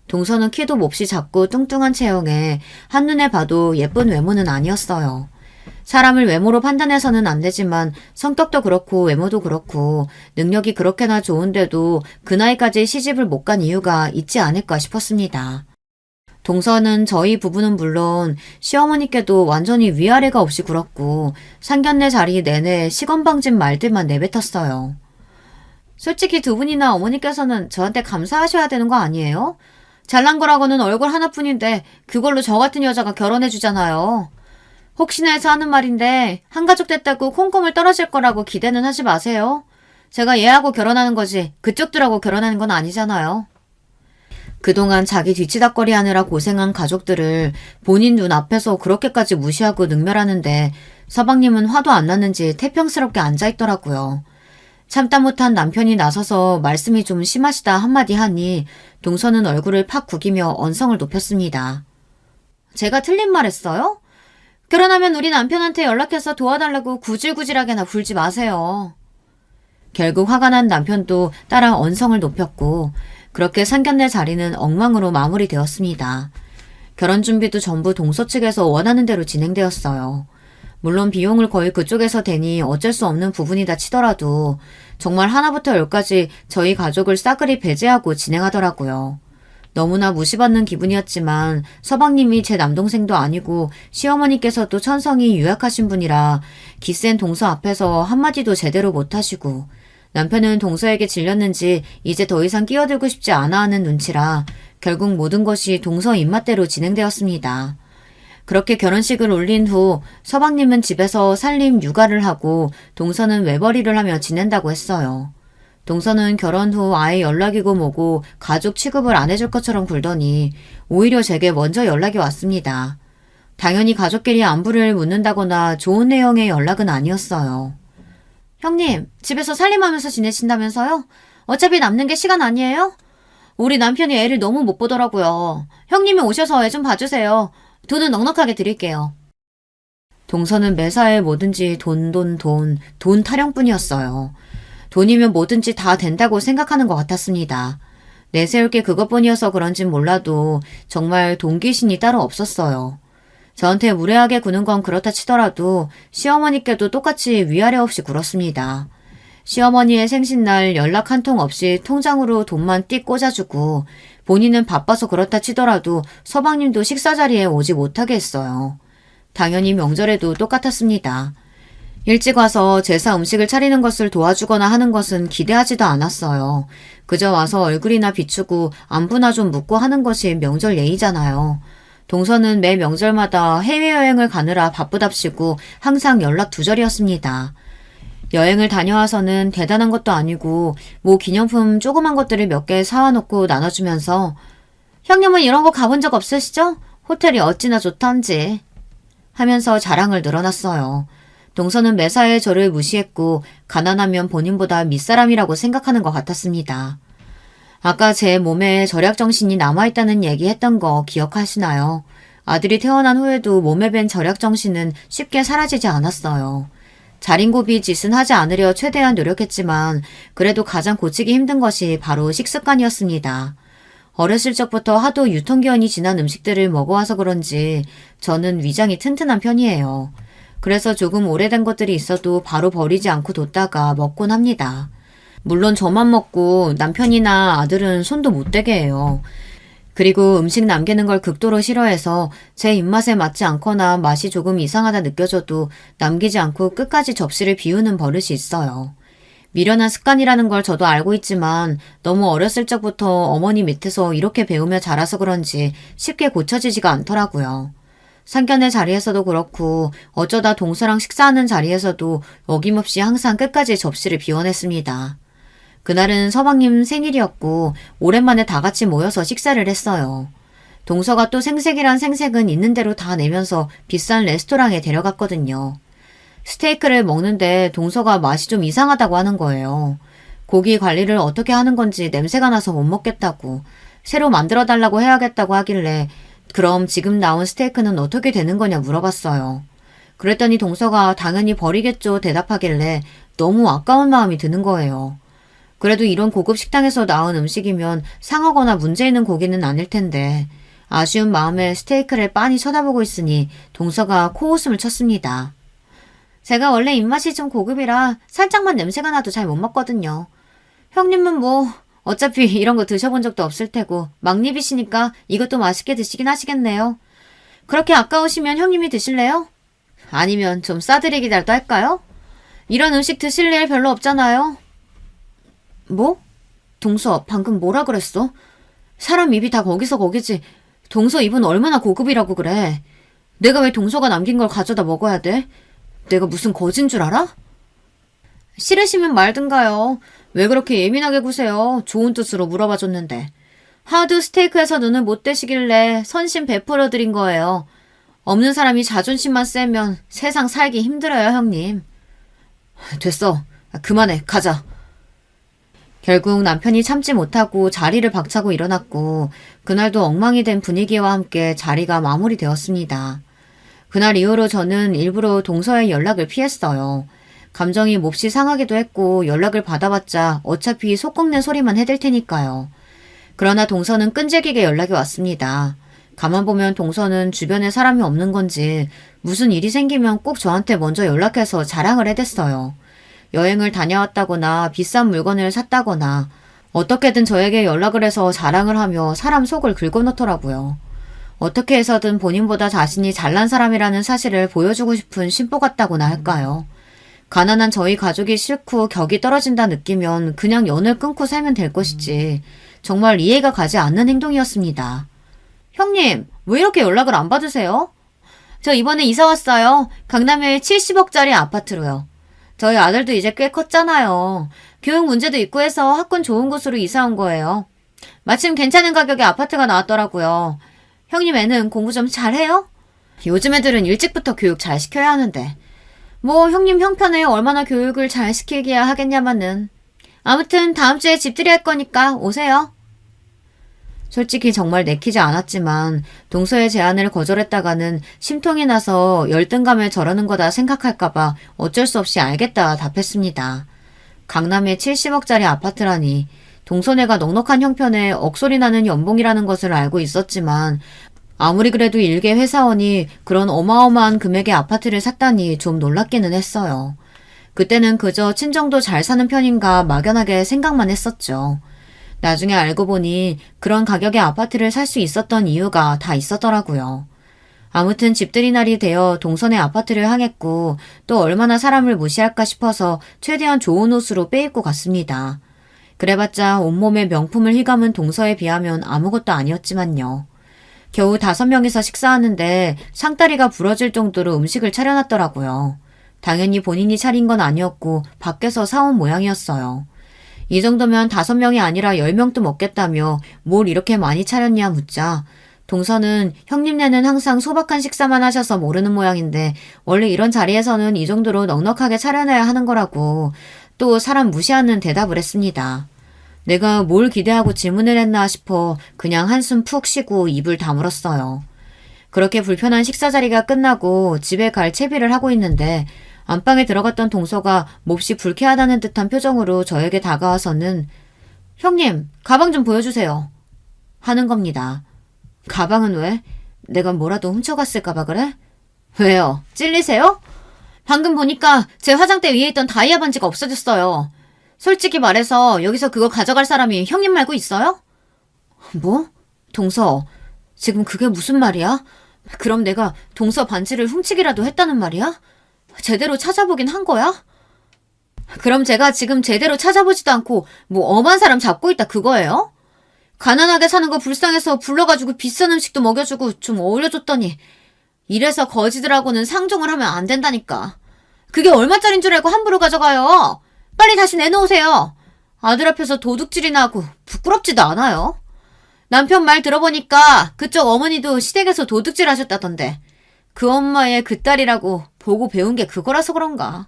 동서는 키도 몹시 작고 뚱뚱한 체형에 한눈에 봐도 예쁜 외모는 아니었어요. 사람을 외모로 판단해서는 안 되지만 성격도 그렇고 외모도 그렇고 능력이 그렇게나 좋은데도 그 나이까지 시집을 못 간 이유가 있지 않을까 싶었습니다. 동서는 저희 부부는 물론 시어머니께도 완전히 위아래가 없이 굴었고 상견례 자리 내내 시건방진 말들만 내뱉었어요. 솔직히 두 분이나 어머니께서는 저한테 감사하셔야 되는 거 아니에요? 잘난 거라고는 얼굴 하나뿐인데 그걸로 저 같은 여자가 결혼해주잖아요. 혹시나 해서 하는 말인데 한가족 됐다고 콩고물 떨어질 거라고 기대는 하지 마세요. 제가 얘하고 결혼하는 거지 그쪽들하고 결혼하는 건 아니잖아요. 그동안 자기 뒤치다꺼리 하느라 고생한 가족들을 본인 눈앞에서 그렇게까지 무시하고 능멸하는데 서방님은 화도 안 났는지 태평스럽게 앉아있더라고요. 참다 못한 남편이 나서서 말씀이 좀 심하시다 한마디 하니 동서는 얼굴을 팍 구기며 언성을 높였습니다. 제가 틀린 말 했어요? 결혼하면 우리 남편한테 연락해서 도와달라고 구질구질하게나 굴지 마세요. 결국 화가 난 남편도 따라 언성을 높였고 그렇게 상견례 자리는 엉망으로 마무리되었습니다. 결혼 준비도 전부 동서 측에서 원하는 대로 진행되었어요. 물론 비용을 거의 그쪽에서 대니 어쩔 수 없는 부분이다 치더라도 정말 하나부터 열까지 저희 가족을 싸그리 배제하고 진행하더라고요. 너무나 무시받는 기분이었지만 서방님이 제 남동생도 아니고 시어머니께서도 천성이 유약하신 분이라 기센 동서 앞에서 한마디도 제대로 못하시고 남편은 동서에게 질렸는지 이제 더 이상 끼어들고 싶지 않아 하는 눈치라 결국 모든 것이 동서 입맛대로 진행되었습니다. 그렇게 결혼식을 올린 후 서방님은 집에서 살림 육아를 하고 동서는 외벌이를 하며 지낸다고 했어요. 동서는 결혼 후 아예 연락이고 뭐고 가족 취급을 안 해줄 것처럼 굴더니 오히려 제게 먼저 연락이 왔습니다. 당연히 가족끼리 안부를 묻는다거나 좋은 내용의 연락은 아니었어요. 형님, 집에서 살림하면서 지내신다면서요? 어차피 남는 게 시간 아니에요? 우리 남편이 애를 너무 못 보더라고요. 형님이 오셔서 애 좀 봐주세요. 돈은 넉넉하게 드릴게요. 동서는 매사에 뭐든지 돈 타령뿐이었어요. 돈이면 뭐든지 다 된다고 생각하는 것 같았습니다. 내세울 게 그것뿐이어서 그런진 몰라도 정말 돈 귀신이 따로 없었어요. 저한테 무례하게 구는 건 그렇다 치더라도 시어머니께도 똑같이 위아래 없이 굴었습니다. 시어머니의 생신날 연락 한 통 없이 통장으로 돈만 띡 꽂아주고 본인은 바빠서 그렇다 치더라도 서방님도 식사 자리에 오지 못하게 했어요. 당연히 명절에도 똑같았습니다. 일찍 와서 제사 음식을 차리는 것을 도와주거나 하는 것은 기대하지도 않았어요. 그저 와서 얼굴이나 비추고 안부나 좀 묻고 하는 것이 명절 예의잖아요. 동서는 매 명절마다 해외여행을 가느라 바쁘답시고 항상 연락 두절이었습니다. 여행을 다녀와서는 대단한 것도 아니고 뭐 기념품 조그만 것들을 몇 개 사와놓고 나눠주면서 형님은 이런 거 가본 적 없으시죠? 호텔이 어찌나 좋던지 하면서 자랑을 늘어놨어요. 동서는 매사에 저를 무시했고 가난하면 본인보다 밑사람이라고 생각하는 것 같았습니다. 아까 제 몸에 절약정신이 남아있다는 얘기 했던 거 기억하시나요? 아들이 태어난 후에도 몸에 밴 절약정신은 쉽게 사라지지 않았어요. 자린고비 짓은 하지 않으려 최대한 노력했지만 그래도 가장 고치기 힘든 것이 바로 식습관이었습니다. 어렸을 적부터 하도 유통기한이 지난 음식들을 먹어와서 그런지 저는 위장이 튼튼한 편이에요. 그래서 조금 오래된 것들이 있어도 바로 버리지 않고 뒀다가 먹곤 합니다. 물론 저만 먹고 남편이나 아들은 손도 못 대게 해요. 그리고 음식 남기는 걸 극도로 싫어해서 제 입맛에 맞지 않거나 맛이 조금 이상하다 느껴져도 남기지 않고 끝까지 접시를 비우는 버릇이 있어요. 미련한 습관이라는 걸 저도 알고 있지만 너무 어렸을 적부터 어머니 밑에서 이렇게 배우며 자라서 그런지 쉽게 고쳐지지가 않더라고요. 상견례 자리에서도 그렇고 어쩌다 동서랑 식사하는 자리에서도 어김없이 항상 끝까지 접시를 비워냈습니다. 그날은 서방님 생일이었고 오랜만에 다 같이 모여서 식사를 했어요. 동서가 또 생색이란 생색은 있는 대로 다 내면서 비싼 레스토랑에 데려갔거든요. 스테이크를 먹는데 동서가 맛이 좀 이상하다고 하는 거예요. 고기 관리를 어떻게 하는 건지 냄새가 나서 못 먹겠다고, 새로 만들어 달라고 해야겠다고 하길래 그럼 지금 나온 스테이크는 어떻게 되는 거냐 물어봤어요. 그랬더니 동서가 당연히 버리겠죠 대답하길래 너무 아까운 마음이 드는 거예요. 그래도 이런 고급 식당에서 나온 음식이면 상하거나 문제 있는 고기는 아닐 텐데 아쉬운 마음에 스테이크를 빤히 쳐다보고 있으니 동서가 코웃음을 쳤습니다. 제가 원래 입맛이 좀 고급이라 살짝만 냄새가 나도 잘 못 먹거든요. 형님은 뭐 어차피 이런 거 드셔본 적도 없을 테고 막립이시니까 이것도 맛있게 드시긴 하시겠네요. 그렇게 아까우시면 형님이 드실래요? 아니면 좀 싸드리기라도 할까요? 이런 음식 드실 일 별로 없잖아요. 뭐? 동서 방금 뭐라 그랬어? 사람 입이 다 거기서 거기지. 동서 입은 얼마나 고급이라고 그래. 내가 왜 동서가 남긴 걸 가져다 먹어야 돼? 내가 무슨 거진 줄 알아? 싫으시면 말든가요. 왜 그렇게 예민하게 구세요? 좋은 뜻으로 물어봐 줬는데. 하도 스테이크에서 눈을 못 떼시길래 선심 베풀어 드린 거예요. 없는 사람이 자존심만 세면 세상 살기 힘들어요, 형님. 됐어. 그만해. 가자. 결국 남편이 참지 못하고 자리를 박차고 일어났고 그날도 엉망이 된 분위기와 함께 자리가 마무리되었습니다. 그날 이후로 저는 일부러 동서의 연락을 피했어요. 감정이 몹시 상하기도 했고 연락을 받아봤자 어차피 속 꺾는 소리만 해댈 테니까요. 그러나 동서는 끈질기게 연락이 왔습니다. 가만 보면 동서는 주변에 사람이 없는 건지 무슨 일이 생기면 꼭 저한테 먼저 연락해서 자랑을 해댔어요. 여행을 다녀왔다거나 비싼 물건을 샀다거나 어떻게든 저에게 연락을 해서 자랑을 하며 사람 속을 긁어놓더라고요. 어떻게 해서든 본인보다 자신이 잘난 사람이라는 사실을 보여주고 싶은 심보 같다고나 할까요? 가난한 저희 가족이 싫고 격이 떨어진다 느끼면 그냥 연을 끊고 살면 될 것이지 정말 이해가 가지 않는 행동이었습니다. 형님, 왜 이렇게 연락을 안 받으세요? 저 이번에 이사 왔어요. 강남에 70억짜리 아파트로요. 저희 아들도 이제 꽤 컸잖아요. 교육 문제도 있고 해서 학군 좋은 곳으로 이사 온 거예요. 마침 괜찮은 가격에 아파트가 나왔더라고요. 형님 애는 공부 좀 잘해요? 요즘 애들은 일찍부터 교육 잘 시켜야 하는데. 뭐 형님 형편에 얼마나 교육을 잘 시키기야 하겠냐마는. 아무튼 다음 주에 집들이 할 거니까 오세요. 솔직히 정말 내키지 않았지만 동서의 제안을 거절했다가는 심통이 나서 열등감에 저러는 거다 생각할까봐 어쩔 수 없이 알겠다 답했습니다. 강남에 70억짜리 아파트라니 동서네가 넉넉한 형편에 억소리 나는 연봉이라는 것을 알고 있었지만 아무리 그래도 일개 회사원이 그런 어마어마한 금액의 아파트를 샀다니 좀 놀랍기는 했어요. 그때는 그저 친정도 잘 사는 편인가 막연하게 생각만 했었죠. 나중에 알고 보니 그런 가격의 아파트를 살 수 있었던 이유가 다 있었더라고요. 아무튼 집들이 날이 되어 동선의 아파트를 향했고 또 얼마나 사람을 무시할까 싶어서 최대한 좋은 옷으로 빼입고 갔습니다. 그래봤자 온몸에 명품을 휘감은 동서에 비하면 아무것도 아니었지만요. 겨우 5명이서 식사하는데 상다리가 부러질 정도로 음식을 차려놨더라고요. 당연히 본인이 차린 건 아니었고 밖에서 사온 모양이었어요. 이 정도면 5명이 아니라 10명도 먹겠다며 뭘 이렇게 많이 차렸냐 묻자 동서는 형님네는 항상 소박한 식사만 하셔서 모르는 모양인데 원래 이런 자리에서는 이 정도로 넉넉하게 차려놔야 하는 거라고 또 사람 무시하는 대답을 했습니다. 내가 뭘 기대하고 질문을 했나 싶어 그냥 한숨 푹 쉬고 입을 다물었어요. 그렇게 불편한 식사 자리가 끝나고 집에 갈 채비를 하고 있는데 안방에 들어갔던 동서가 몹시 불쾌하다는 듯한 표정으로 저에게 다가와서는 형님, 가방 좀 보여주세요. 하는 겁니다. 가방은 왜? 내가 뭐라도 훔쳐갔을까봐 그래? 왜요? 찔리세요? 방금 보니까 제 화장대 위에 있던 다이아 반지가 없어졌어요. 솔직히 말해서 여기서 그거 가져갈 사람이 형님 말고 있어요? 뭐? 동서, 지금 그게 무슨 말이야? 그럼 내가 동서 반지를 훔치기라도 했다는 말이야? 제대로 찾아보긴 한 거야? 그럼 제가 지금 제대로 찾아보지도 않고 뭐 엄한 사람 잡고 있다 그거예요? 가난하게 사는 거 불쌍해서 불러가지고 비싼 음식도 먹여주고 좀 어울려줬더니 이래서 거지들하고는 상종을 하면 안 된다니까. 그게 얼마짜린 줄 알고 함부로 가져가요. 빨리 다시 내놓으세요. 아들 앞에서 도둑질이나 하고 부끄럽지도 않아요. 남편 말 들어보니까 그쪽 어머니도 시댁에서 도둑질 하셨다던데 그 엄마의 그 딸이라고 보고 배운 게 그거라서 그런가.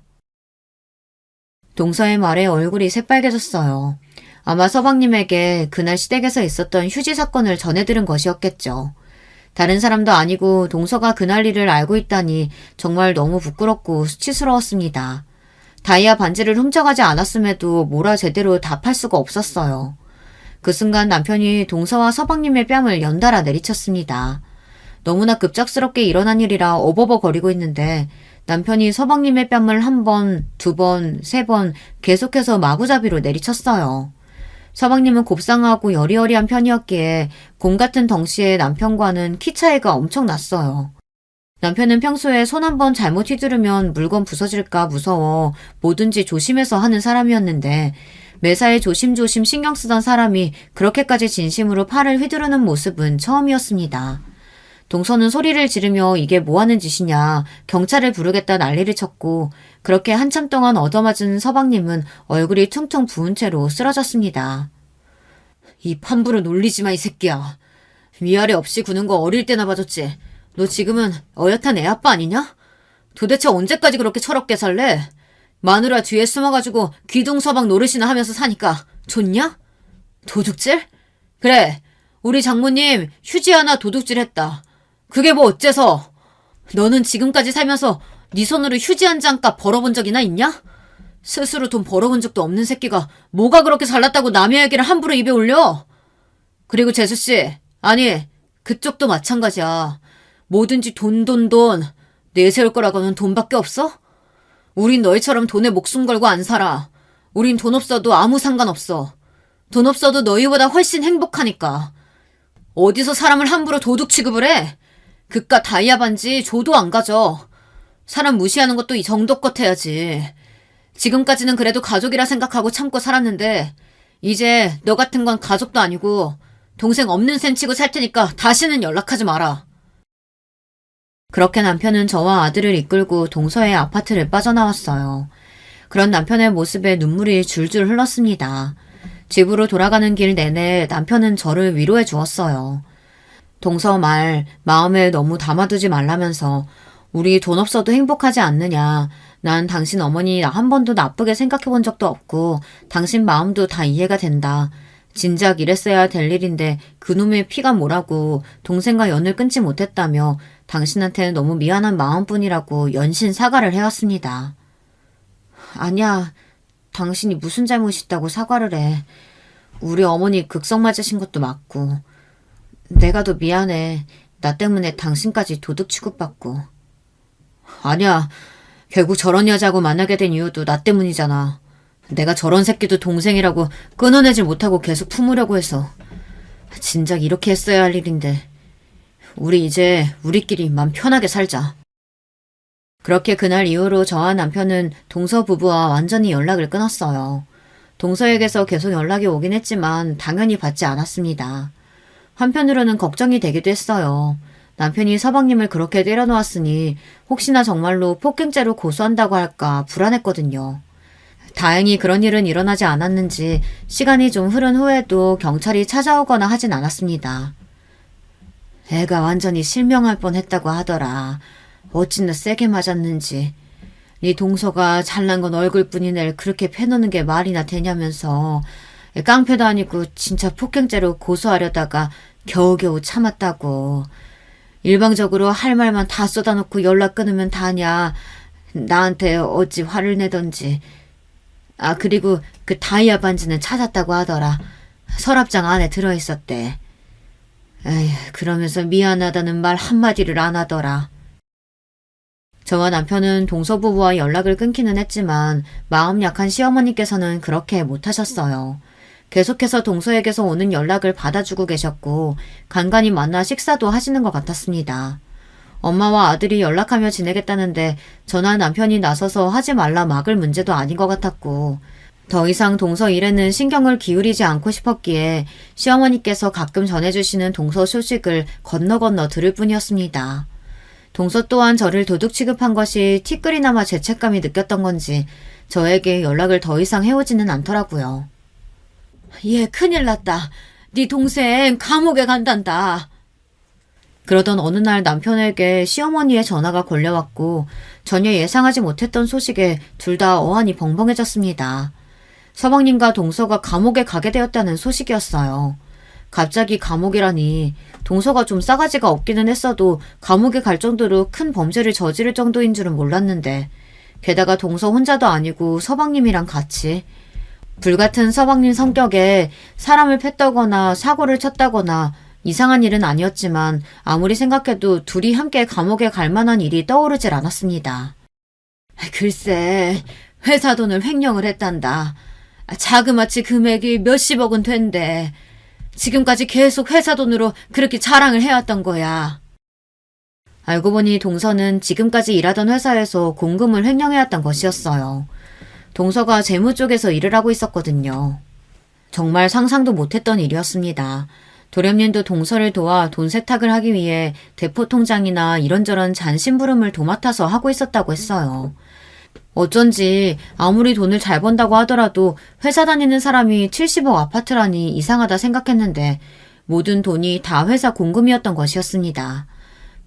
동서의 말에 얼굴이 새빨개졌어요. 아마 서방님에게 그날 시댁에서 있었던 휴지 사건을 전해들은 것이었겠죠. 다른 사람도 아니고 동서가 그날 일을 알고 있다니 정말 너무 부끄럽고 수치스러웠습니다. 다이아 반지를 훔쳐가지 않았음에도 뭐라 제대로 답할 수가 없었어요. 그 순간 남편이 동서와 서방님의 뺨을 연달아 내리쳤습니다. 너무나 급작스럽게 일어난 일이라 어버버거리고 있는데 남편이 서방님의 뺨을 1번, 2번, 3번 계속해서 마구잡이로 내리쳤어요. 서방님은 곱상하고 여리여리한 편이었기에 곰 같은 덩치의 남편과는 키 차이가 엄청 났어요. 남편은 평소에 손 한 번 잘못 휘두르면 물건 부서질까 무서워 뭐든지 조심해서 하는 사람이었는데 매사에 조심조심 신경 쓰던 사람이 그렇게까지 진심으로 팔을 휘두르는 모습은 처음이었습니다. 동서는 소리를 지르며 이게 뭐하는 짓이냐 경찰을 부르겠다 난리를 쳤고 그렇게 한참 동안 얻어맞은 서방님은 얼굴이 퉁퉁 부은 채로 쓰러졌습니다. 입 함부로 놀리지 마 이 새끼야. 위아래 없이 구는 거 어릴 때나 봐줬지. 너 지금은 어엿한 애 아빠 아니냐? 도대체 언제까지 그렇게 철없게 살래? 마누라 뒤에 숨어가지고 귀동서방 노릇이나 하면서 사니까 좋냐? 도둑질? 그래, 우리 장모님 휴지 하나 도둑질했다. 그게 뭐 어째서? 너는 지금까지 살면서 네 손으로 휴지 한 장값 벌어본 적이나 있냐? 스스로 돈 벌어본 적도 없는 새끼가 뭐가 그렇게 잘났다고 남의 얘기를 함부로 입에 올려? 그리고 재수씨, 아니 그쪽도 마찬가지야. 뭐든지 돈 내세울 거라고는 돈밖에 없어? 우린 너희처럼 돈에 목숨 걸고 안 살아. 우린 돈 없어도 아무 상관없어. 돈 없어도 너희보다 훨씬 행복하니까. 어디서 사람을 함부로 도둑 취급을 해? 그깟 다이아 반지 줘도 안 가져. 사람 무시하는 것도 이 정도껏 해야지. 지금까지는 그래도 가족이라 생각하고 참고 살았는데 이제 너 같은 건 가족도 아니고 동생 없는 셈 치고 살 테니까 다시는 연락하지 마라. 그렇게 남편은 저와 아들을 이끌고 동서의 아파트를 빠져나왔어요. 그런 남편의 모습에 눈물이 줄줄 흘렀습니다. 집으로 돌아가는 길 내내 남편은 저를 위로해 주었어요. 동서 말 마음에 너무 담아두지 말라면서 우리 돈 없어도 행복하지 않느냐. 난 당신 어머니 한 번도 나쁘게 생각해 본 적도 없고 당신 마음도 다 이해가 된다. 진작 이랬어야 될 일인데 그놈의 피가 뭐라고 동생과 연을 끊지 못했다며 당신한테는 너무 미안한 마음뿐이라고 연신 사과를 해왔습니다. 아니야. 당신이 무슨 잘못이 있다고 사과를 해. 우리 어머니 극성 맞으신 것도 맞고. 내가 더 미안해. 나 때문에 당신까지 도둑 취급받고. 아니야. 결국 저런 여자하고 만나게 된 이유도 나 때문이잖아. 내가 저런 새끼도 동생이라고 끊어내질 못하고 계속 품으려고 해서. 진작 이렇게 했어야 할 일인데. 우리 이제 우리끼리 맘 편하게 살자. 그렇게 그날 이후로 저와 남편은 동서 부부와 완전히 연락을 끊었어요. 동서에게서 계속 연락이 오긴 했지만 당연히 받지 않았습니다. 한편으로는 걱정이 되기도 했어요. 남편이 서방님을 그렇게 때려놓았으니 혹시나 정말로 폭행죄로 고소한다고 할까 불안했거든요. 다행히 그런 일은 일어나지 않았는지 시간이 좀 흐른 후에도 경찰이 찾아오거나 하진 않았습니다. 애가 완전히 실명할 뻔했다고 하더라. 어찌나 세게 맞았는지. 네 동서가 잘난 건 얼굴뿐인 애를 그렇게 패놓는 게 말이나 되냐면서 깡패도 아니고 진짜 폭행죄로 고소하려다가 겨우겨우 참았다고. 일방적으로 할 말만 다 쏟아놓고 연락 끊으면 다냐. 나한테 어찌 화를 내던지. 아, 그리고 그 다이아 반지는 찾았다고 하더라. 서랍장 안에 들어있었대. 에휴, 그러면서 미안하다는 말 한마디를 안 하더라. 저와 남편은 동서부부와 연락을 끊기는 했지만 마음 약한 시어머니께서는 그렇게 못하셨어요. 계속해서 동서에게서 오는 연락을 받아주고 계셨고 간간히 만나 식사도 하시는 것 같았습니다. 엄마와 아들이 연락하며 지내겠다는데 저나 남편이 나서서 하지 말라 막을 문제도 아닌 것 같았고 더 이상 동서 일에는 신경을 기울이지 않고 싶었기에 시어머니께서 가끔 전해주시는 동서 소식을 건너 들을 뿐이었습니다. 동서 또한 저를 도둑 취급한 것이 티끌이나마 죄책감이 느꼈던 건지 저에게 연락을 더 이상 해오지는 않더라고요. 얘 큰일 났다. 네 동생 감옥에 간단다. 그러던 어느 날 남편에게 시어머니의 전화가 걸려왔고 전혀 예상하지 못했던 소식에 둘 다 어안이 벙벙해졌습니다. 서방님과 동서가 감옥에 가게 되었다는 소식이었어요. 갑자기 감옥이라니 동서가 좀 싸가지가 없기는 했어도 감옥에 갈 정도로 큰 범죄를 저지를 정도인 줄은 몰랐는데 게다가 동서 혼자도 아니고 서방님이랑 같이 불같은 서방님 성격에 사람을 팼다거나 사고를 쳤다거나 이상한 일은 아니었지만 아무리 생각해도 둘이 함께 감옥에 갈 만한 일이 떠오르질 않았습니다. 글쎄, 회사 돈을 횡령을 했단다. 자그마치 금액이 몇십억은 된대. 지금까지 계속 회사 돈으로 그렇게 자랑을 해왔던 거야. 알고 보니 동서는 지금까지 일하던 회사에서 공금을 횡령해왔던 것이었어요. 동서가 재무 쪽에서 일을 하고 있었거든요. 정말 상상도 못했던 일이었습니다. 도련님도 동서를 도와 돈 세탁을 하기 위해 대포통장이나 이런저런 잔심부름을 도맡아서 하고 있었다고 했어요. 어쩐지 아무리 돈을 잘 번다고 하더라도 회사 다니는 사람이 70억 아파트라니 이상하다 생각했는데 모든 돈이 다 회사 공금이었던 것이었습니다.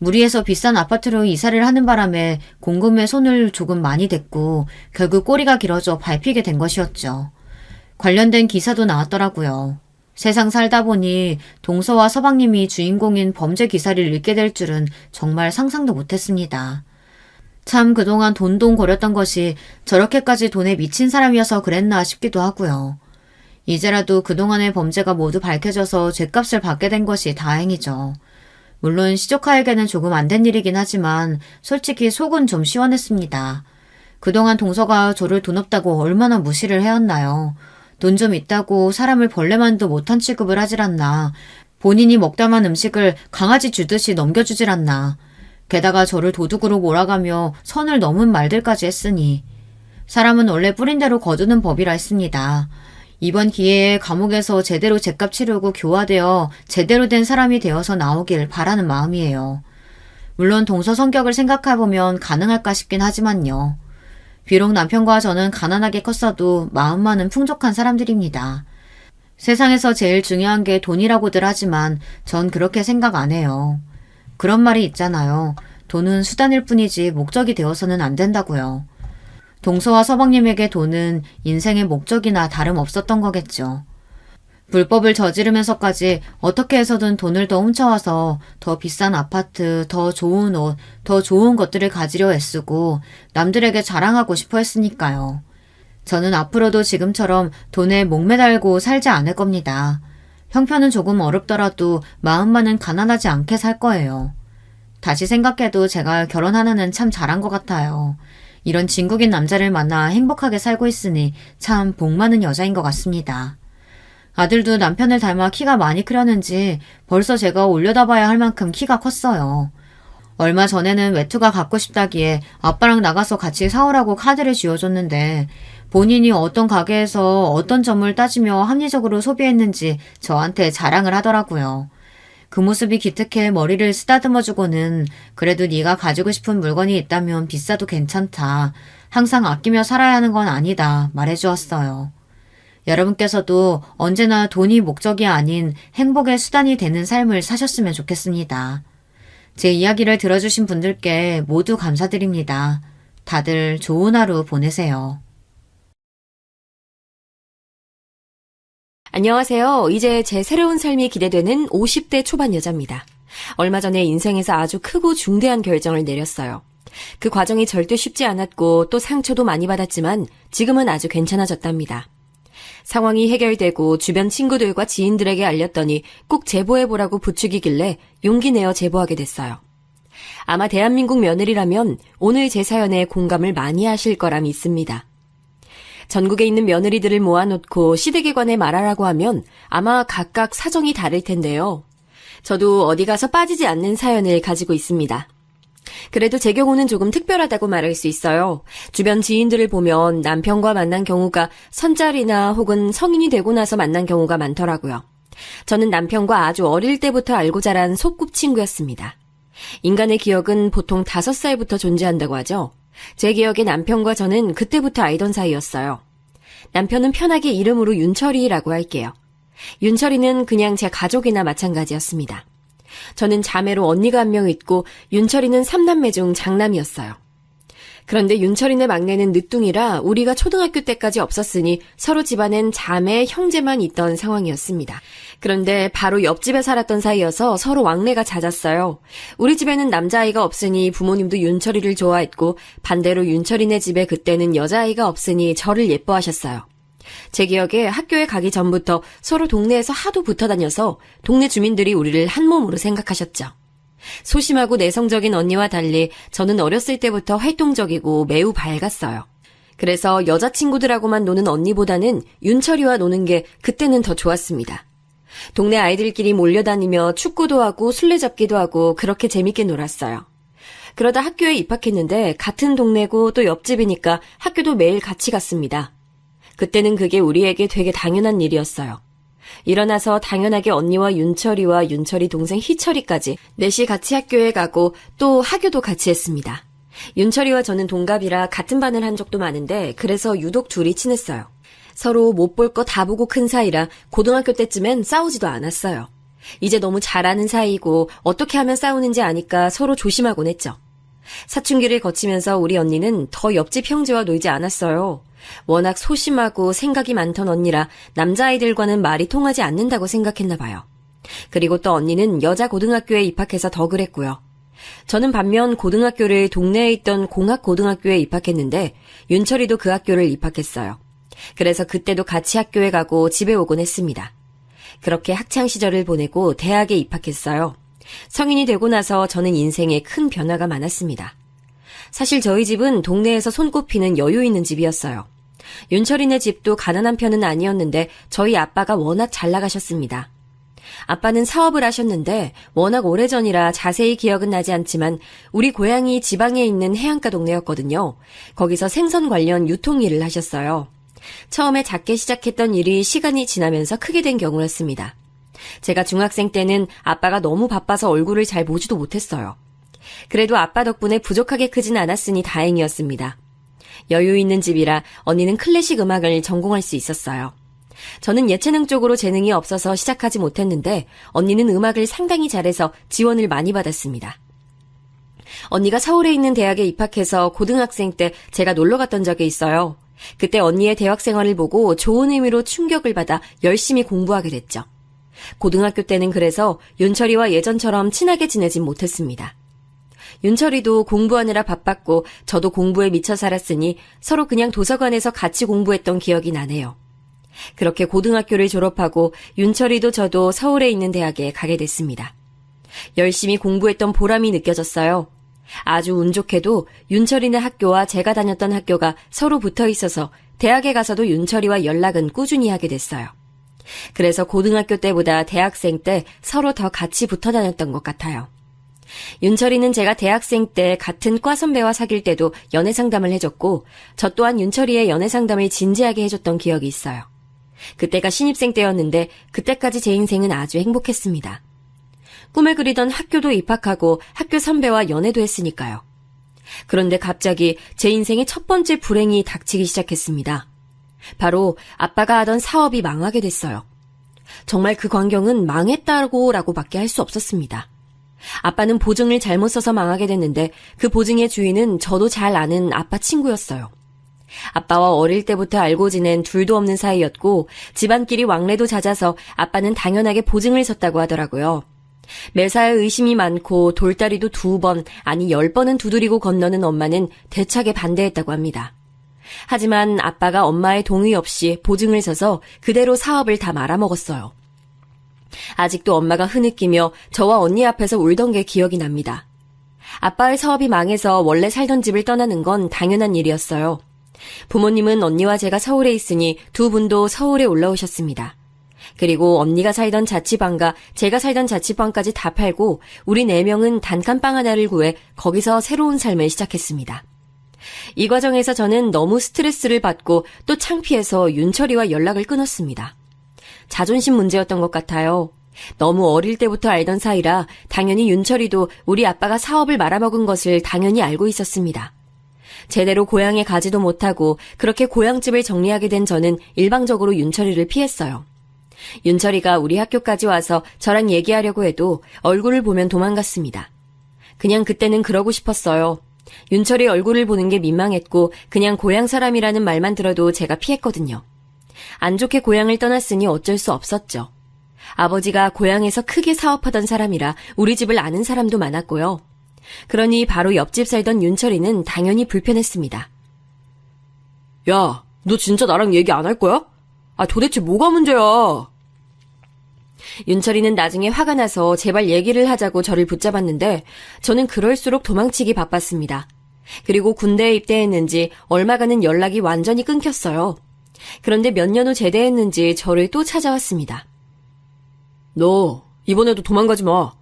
무리해서 비싼 아파트로 이사를 하는 바람에 공금에 손을 조금 많이 댔고 결국 꼬리가 길어져 밟히게 된 것이었죠. 관련된 기사도 나왔더라고요. 세상 살다 보니 동서와 서방님이 주인공인 범죄 기사를 읽게 될 줄은 정말 상상도 못했습니다. 참 그동안 돈거렸던 것이 저렇게까지 돈에 미친 사람이어서 그랬나 싶기도 하고요. 이제라도 그동안의 범죄가 모두 밝혀져서 죗값을 받게 된 것이 다행이죠. 물론 시조카에게는 조금 안 된 일이긴 하지만 솔직히 속은 좀 시원했습니다. 그동안 동서가 저를 돈 없다고 얼마나 무시를 해왔나요. 돈 좀 있다고 사람을 벌레만도 못한 취급을 하질 않나. 본인이 먹다만 음식을 강아지 주듯이 넘겨주질 않나. 게다가 저를 도둑으로 몰아가며 선을 넘은 말들까지 했으니 사람은 원래 뿌린 대로 거두는 법이라 했습니다. 이번 기회에 감옥에서 제대로 죗값 치르고 교화되어 제대로 된 사람이 되어서 나오길 바라는 마음이에요. 물론 동서 성격을 생각해보면 가능할까 싶긴 하지만요. 비록 남편과 저는 가난하게 컸어도 마음만은 풍족한 사람들입니다. 세상에서 제일 중요한 게 돈이라고들 하지만 전 그렇게 생각 안 해요. 그런 말이 있잖아요. 돈은 수단일 뿐이지 목적이 되어서는 안 된다고요. 동서와 서방님에게 돈은 인생의 목적이나 다름없었던 거겠죠. 불법을 저지르면서까지 어떻게 해서든 돈을 더 훔쳐와서 더 비싼 아파트, 더 좋은 옷, 더 좋은 것들을 가지려 애쓰고 남들에게 자랑하고 싶어 했으니까요. 저는 앞으로도 지금처럼 돈에 목매달고 살지 않을 겁니다. 형편은 조금 어렵더라도 마음만은 가난하지 않게 살 거예요. 다시 생각해도 제가 결혼 하나는 참 잘한 것 같아요. 이런 진국인 남자를 만나 행복하게 살고 있으니 참 복 많은 여자인 것 같습니다. 아들도 남편을 닮아 키가 많이 크려는지 벌써 제가 올려다봐야 할 만큼 키가 컸어요. 얼마 전에는 외투가 갖고 싶다기에 아빠랑 나가서 같이 사오라고 카드를 쥐어줬는데 본인이 어떤 가게에서 어떤 점을 따지며 합리적으로 소비했는지 저한테 자랑을 하더라고요. 그 모습이 기특해 머리를 쓰다듬어주고는 그래도 네가 가지고 싶은 물건이 있다면 비싸도 괜찮다. 항상 아끼며 살아야 하는 건 아니다. 말해주었어요. 여러분께서도 언제나 돈이 목적이 아닌 행복의 수단이 되는 삶을 사셨으면 좋겠습니다. 제 이야기를 들어주신 분들께 모두 감사드립니다. 다들 좋은 하루 보내세요. 안녕하세요. 이제 제 새로운 삶이 기대되는 50대 초반 여자입니다. 얼마 전에 인생에서 아주 크고 중대한 결정을 내렸어요. 그 과정이 절대 쉽지 않았고 또 상처도 많이 받았지만 지금은 아주 괜찮아졌답니다. 상황이 해결되고 주변 친구들과 지인들에게 알렸더니 꼭 제보해보라고 부추기길래 용기 내어 제보하게 됐어요. 아마 대한민국 며느리라면 오늘 제 사연에 공감을 많이 하실 거라 믿습니다. 전국에 있는 며느리들을 모아놓고 시댁에 관해 말하라고 하면 아마 각각 사정이 다를 텐데요. 저도 어디 가서 빠지지 않는 사연을 가지고 있습니다. 그래도 제 경우는 조금 특별하다고 말할 수 있어요. 주변 지인들을 보면 남편과 만난 경우가 선jal이나 혹은 성인이 되고 나서 만난 경우가 많더라고요. 저는 남편과 아주 어릴 때부터 알고 자란 소꿉친구였습니다. 인간의 기억은 보통 5살부터 존재한다고 하죠. 제 기억에 남편과 저는 그때부터 알던 사이였어요. 남편은 편하게 이름으로 윤철이라고 할게요. 윤철이는 그냥 제 가족이나 마찬가지였습니다. 저는 자매로 언니가 한 명 있고 윤철이는 3남매 중 장남이었어요. 그런데 윤철이네 막내는 늦둥이라 우리가 초등학교 때까지 없었으니 서로 집안엔 자매, 형제만 있던 상황이었습니다. 그런데 바로 옆집에 살았던 사이여서 서로 왕래가 잦았어요. 우리 집에는 남자아이가 없으니 부모님도 윤철이를 좋아했고 반대로 윤철이네 집에 그때는 여자아이가 없으니 저를 예뻐하셨어요. 제 기억에 학교에 가기 전부터 서로 동네에서 하도 붙어 다녀서 동네 주민들이 우리를 한 몸으로 생각하셨죠. 소심하고 내성적인 언니와 달리 저는 어렸을 때부터 활동적이고 매우 밝았어요. 그래서 여자친구들하고만 노는 언니보다는 윤철이와 노는 게 그때는 더 좋았습니다. 동네 아이들끼리 몰려다니며 축구도 하고 술래잡기도 하고 그렇게 재밌게 놀았어요. 그러다 학교에 입학했는데 같은 동네고 또 옆집이니까 학교도 매일 같이 갔습니다. 그때는 그게 우리에게 되게 당연한 일이었어요. 일어나서 당연하게 언니와 윤철이 동생 희철이까지 넷이 같이 학교에 가고 또 하교도 같이 했습니다. 윤철이와 저는 동갑이라 같은 반을 한 적도 많은데 그래서 유독 둘이 친했어요. 서로 못 볼 거 다 보고 큰 사이라 고등학교 때쯤엔 싸우지도 않았어요. 이제 너무 잘 아는 사이고 어떻게 하면 싸우는지 아니까 서로 조심하곤 했죠. 사춘기를 거치면서 우리 언니는 더 옆집 형제와 놀지 않았어요. 워낙 소심하고 생각이 많던 언니라 남자아이들과는 말이 통하지 않는다고 생각했나 봐요. 그리고 또 언니는 여자 고등학교에 입학해서 더 그랬고요. 저는 반면 고등학교를 동네에 있던 공학고등학교에 입학했는데 윤철이도 그 학교를 입학했어요. 그래서 그때도 같이 학교에 가고 집에 오곤 했습니다. 그렇게 학창시절을 보내고 대학에 입학했어요. 성인이 되고 나서 저는 인생에 큰 변화가 많았습니다. 사실 저희 집은 동네에서 손꼽히는 여유 있는 집이었어요. 윤철이네 집도 가난한 편은 아니었는데 저희 아빠가 워낙 잘 나가셨습니다. 아빠는 사업을 하셨는데 워낙 오래전이라 자세히 기억은 나지 않지만 우리 고향이 지방에 있는 해안가 동네였거든요. 거기서 생선 관련 유통 일을 하셨어요. 처음에 작게 시작했던 일이 시간이 지나면서 크게 된 경우였습니다. 제가 중학생 때는 아빠가 너무 바빠서 얼굴을 잘 보지도 못했어요. 그래도 아빠 덕분에 부족하게 크진 않았으니 다행이었습니다. 여유 있는 집이라 언니는 클래식 음악을 전공할 수 있었어요. 저는 예체능 쪽으로 재능이 없어서 시작하지 못했는데 언니는 음악을 상당히 잘해서 지원을 많이 받았습니다. 언니가 서울에 있는 대학에 입학해서 고등학생 때 제가 놀러 갔던 적이 있어요. 그때 언니의 대학 생활을 보고 좋은 의미로 충격을 받아 열심히 공부하게 됐죠. 고등학교 때는 그래서 윤철이와 예전처럼 친하게 지내진 못했습니다. 윤철이도 공부하느라 바빴고 저도 공부에 미쳐 살았으니 서로 그냥 도서관에서 같이 공부했던 기억이 나네요. 그렇게 고등학교를 졸업하고 윤철이도 저도 서울에 있는 대학에 가게 됐습니다. 열심히 공부했던 보람이 느껴졌어요. 아주 운 좋게도 윤철이네 학교와 제가 다녔던 학교가 서로 붙어 있어서 대학에 가서도 윤철이와 연락은 꾸준히 하게 됐어요. 그래서 고등학교 때보다 대학생 때 서로 더 같이 붙어 다녔던 것 같아요. 윤철이는 제가 대학생 때 같은 과 선배와 사귈 때도 연애 상담을 해줬고 저 또한 윤철이의 연애 상담을 진지하게 해줬던 기억이 있어요. 그때가 신입생 때였는데 그때까지 제 인생은 아주 행복했습니다. 꿈에 그리던 학교도 입학하고 학교 선배와 연애도 했으니까요. 그런데 갑자기 제 인생의 첫 번째 불행이 닥치기 시작했습니다. 바로 아빠가 하던 사업이 망하게 됐어요. 정말 그 광경은 망했다고라고밖에 할 수 없었습니다. 아빠는 보증을 잘못 써서 망하게 됐는데 그 보증의 주인은 저도 잘 아는 아빠 친구였어요. 아빠와 어릴 때부터 알고 지낸 둘도 없는 사이였고 집안끼리 왕래도 잦아서 아빠는 당연하게 보증을 섰다고 하더라고요. 매사에 의심이 많고 돌다리도 2번, 아니 10번은 두드리고 건너는 엄마는 대차게 반대했다고 합니다. 하지만 아빠가 엄마의 동의 없이 보증을 서서 그대로 사업을 다 말아먹었어요. 아직도 엄마가 흐느끼며 저와 언니 앞에서 울던 게 기억이 납니다. 아빠의 사업이 망해서 원래 살던 집을 떠나는 건 당연한 일이었어요. 부모님은 언니와 제가 서울에 있으니 두 분도 서울에 올라오셨습니다. 그리고 언니가 살던 자취방과 제가 살던 자취방까지 다 팔고 우리 4명은 단칸방 하나를 구해 거기서 새로운 삶을 시작했습니다. 이 과정에서 저는 너무 스트레스를 받고 또 창피해서 윤철이와 연락을 끊었습니다. 자존심 문제였던 것 같아요. 너무 어릴 때부터 알던 사이라 당연히 윤철이도 우리 아빠가 사업을 말아먹은 것을 당연히 알고 있었습니다. 제대로 고향에 가지도 못하고 그렇게 고향집을 정리하게 된 저는 일방적으로 윤철이를 피했어요. 윤철이가 우리 학교까지 와서 저랑 얘기하려고 해도 얼굴을 보면 도망갔습니다. 그냥 그때는 그러고 싶었어요. 윤철이 얼굴을 보는 게 민망했고 그냥 고향 사람이라는 말만 들어도 제가 피했거든요. 안 좋게 고향을 떠났으니 어쩔 수 없었죠. 아버지가 고향에서 크게 사업하던 사람이라 우리 집을 아는 사람도 많았고요. 그러니 바로 옆집 살던 윤철이는 당연히 불편했습니다. 야, 너 진짜 나랑 얘기 안 할 거야? 아, 도대체 뭐가 문제야? 윤철이는 나중에 화가 나서 제발 얘기를 하자고 저를 붙잡았는데 저는 그럴수록 도망치기 바빴습니다. 그리고 군대에 입대했는지 얼마간은 연락이 완전히 끊겼어요. 그런데 몇 년 후 제대했는지 저를 또 찾아왔습니다. 너 이번에도 도망가지 마.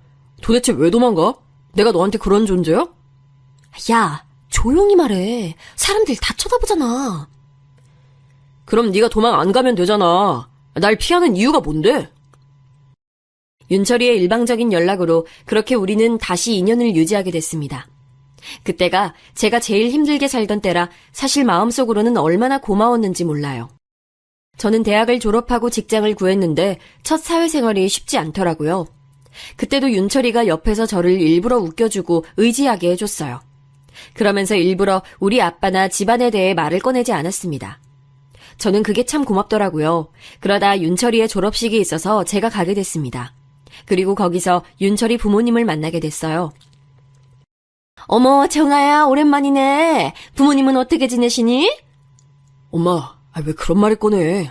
도대체 왜 도망가? 내가 너한테 그런 존재야? 야, 조용히 말해. 사람들 다 쳐다보잖아. 그럼 네가 도망 안 가면 되잖아. 날 피하는 이유가 뭔데? 윤철이의 일방적인 연락으로 그렇게 우리는 다시 인연을 유지하게 됐습니다. 그때가 제가 제일 힘들게 살던 때라 사실 마음속으로는 얼마나 고마웠는지 몰라요. 저는 대학을 졸업하고 직장을 구했는데 첫 사회생활이 쉽지 않더라고요. 그때도 윤철이가 옆에서 저를 일부러 웃겨주고 의지하게 해줬어요. 그러면서 일부러 우리 아빠나 집안에 대해 말을 꺼내지 않았습니다. 저는 그게 참 고맙더라고요. 그러다 윤철이의 졸업식이 있어서 제가 가게 됐습니다. 그리고 거기서 윤철이 부모님을 만나게 됐어요. 어머, 정아야, 오랜만이네. 부모님은 어떻게 지내시니? 엄마, 왜 그런 말을 꺼내?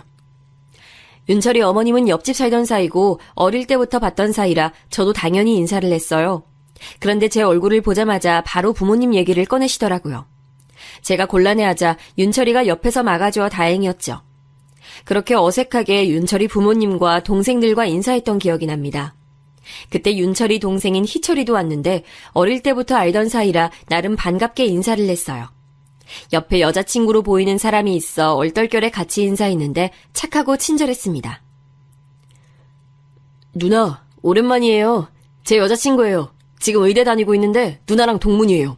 윤철이 어머님은 옆집 살던 사이고 어릴 때부터 봤던 사이라 저도 당연히 인사를 했어요. 그런데 제 얼굴을 보자마자 바로 부모님 얘기를 꺼내시더라고요. 제가 곤란해하자 윤철이가 옆에서 막아주어 다행이었죠. 그렇게 어색하게 윤철이 부모님과 동생들과 인사했던 기억이 납니다. 그때 윤철이 동생인 희철이도 왔는데 어릴 때부터 알던 사이라 나름 반갑게 인사를 했어요. 옆에 여자친구로 보이는 사람이 있어 얼떨결에 같이 인사했는데 착하고 친절했습니다. 누나, 오랜만이에요. 제 여자친구예요. 지금 의대 다니고 있는데 누나랑 동문이에요.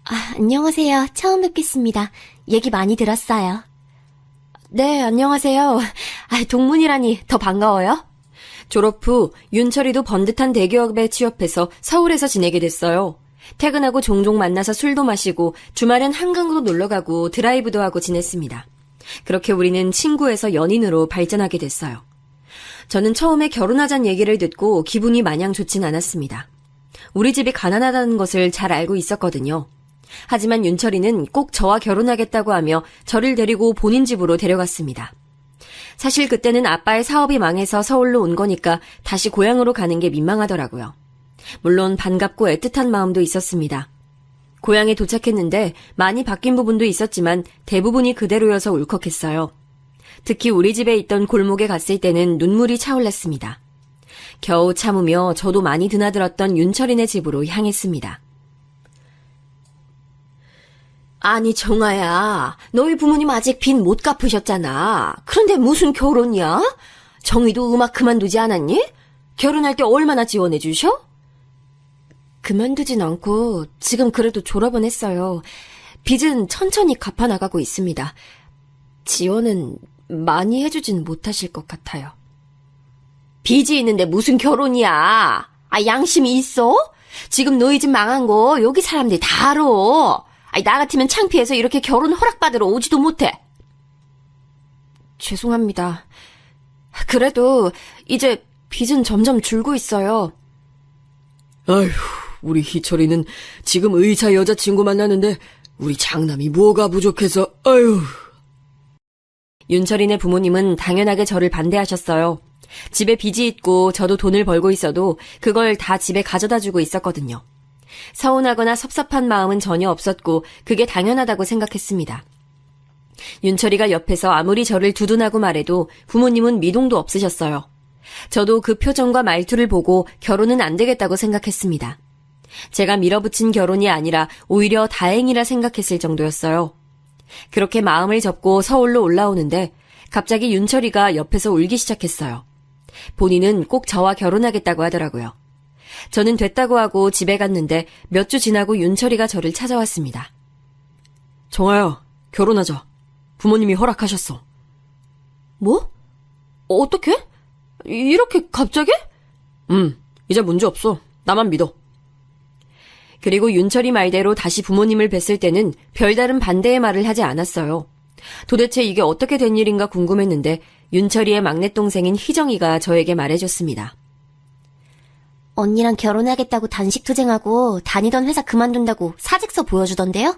아, 안녕하세요. 처음 뵙겠습니다. 얘기 많이 들었어요. 네, 안녕하세요. 동문이라니 더 반가워요. 졸업 후 윤철이도 번듯한 대기업에 취업해서 서울에서 지내게 됐어요. 퇴근하고 종종 만나서 술도 마시고 주말엔 한강으로 놀러가고 드라이브도 하고 지냈습니다. 그렇게 우리는 친구에서 연인으로 발전하게 됐어요. 저는 처음에 결혼하자는 얘기를 듣고 기분이 마냥 좋진 않았습니다. 우리 집이 가난하다는 것을 잘 알고 있었거든요. 하지만 윤철이는 꼭 저와 결혼하겠다고 하며 저를 데리고 본인 집으로 데려갔습니다. 사실 그때는 아빠의 사업이 망해서 서울로 온 거니까 다시 고향으로 가는 게 민망하더라고요. 물론 반갑고 애틋한 마음도 있었습니다. 고향에 도착했는데 많이 바뀐 부분도 있었지만 대부분이 그대로여서 울컥했어요. 특히 우리 집에 있던 골목에 갔을 때는 눈물이 차올랐습니다. 겨우 참으며 저도 많이 드나들었던 윤철이네 집으로 향했습니다. 아니 정아야, 너희 부모님 아직 빚 못 갚으셨잖아. 그런데 무슨 결혼이야? 정희도 음악 그만두지 않았니? 결혼할 때 얼마나 지원해 주셔? 그만두진 않고 지금 그래도 졸업은 했어요. 빚은 천천히 갚아나가고 있습니다. 지원은 많이 해주진 못하실 것 같아요. 빚이 있는데 무슨 결혼이야? 아, 양심이 있어? 지금 너희 집 망한 거 여기 사람들이 다 알아. 아니, 나 같으면 창피해서 이렇게 결혼 허락받으러 오지도 못해. 죄송합니다. 그래도 이제 빚은 점점 줄고 있어요. 아휴, 우리 희철이는 지금 의사 여자친구 만나는데 우리 장남이 뭐가 부족해서, 아휴. 윤철이네 부모님은 당연하게 저를 반대하셨어요. 집에 빚이 있고 저도 돈을 벌고 있어도 그걸 다 집에 가져다 주고 있었거든요. 서운하거나 섭섭한 마음은 전혀 없었고 그게 당연하다고 생각했습니다. 윤철이가 옆에서 아무리 저를 두둔하고 말해도 부모님은 미동도 없으셨어요. 저도 그 표정과 말투를 보고 결혼은 안 되겠다고 생각했습니다. 제가 밀어붙인 결혼이 아니라 오히려 다행이라 생각했을 정도였어요. 그렇게 마음을 접고 서울로 올라오는데 갑자기 윤철이가 옆에서 울기 시작했어요. 본인은 꼭 저와 결혼하겠다고 하더라고요. 저는 됐다고 하고 집에 갔는데 몇 주 지나고 윤철이가 저를 찾아왔습니다. 정아야, 결혼하자. 부모님이 허락하셨어. 뭐? 어떻게? 이렇게 갑자기? 이제 문제 없어. 나만 믿어. 그리고 윤철이 말대로 다시 부모님을 뵀을 때는 별다른 반대의 말을 하지 않았어요. 도대체 이게 어떻게 된 일인가 궁금했는데 윤철이의 막내 동생인 희정이가 저에게 말해줬습니다. 언니랑 결혼하겠다고 단식투쟁하고 다니던 회사 그만둔다고 사직서 보여주던데요?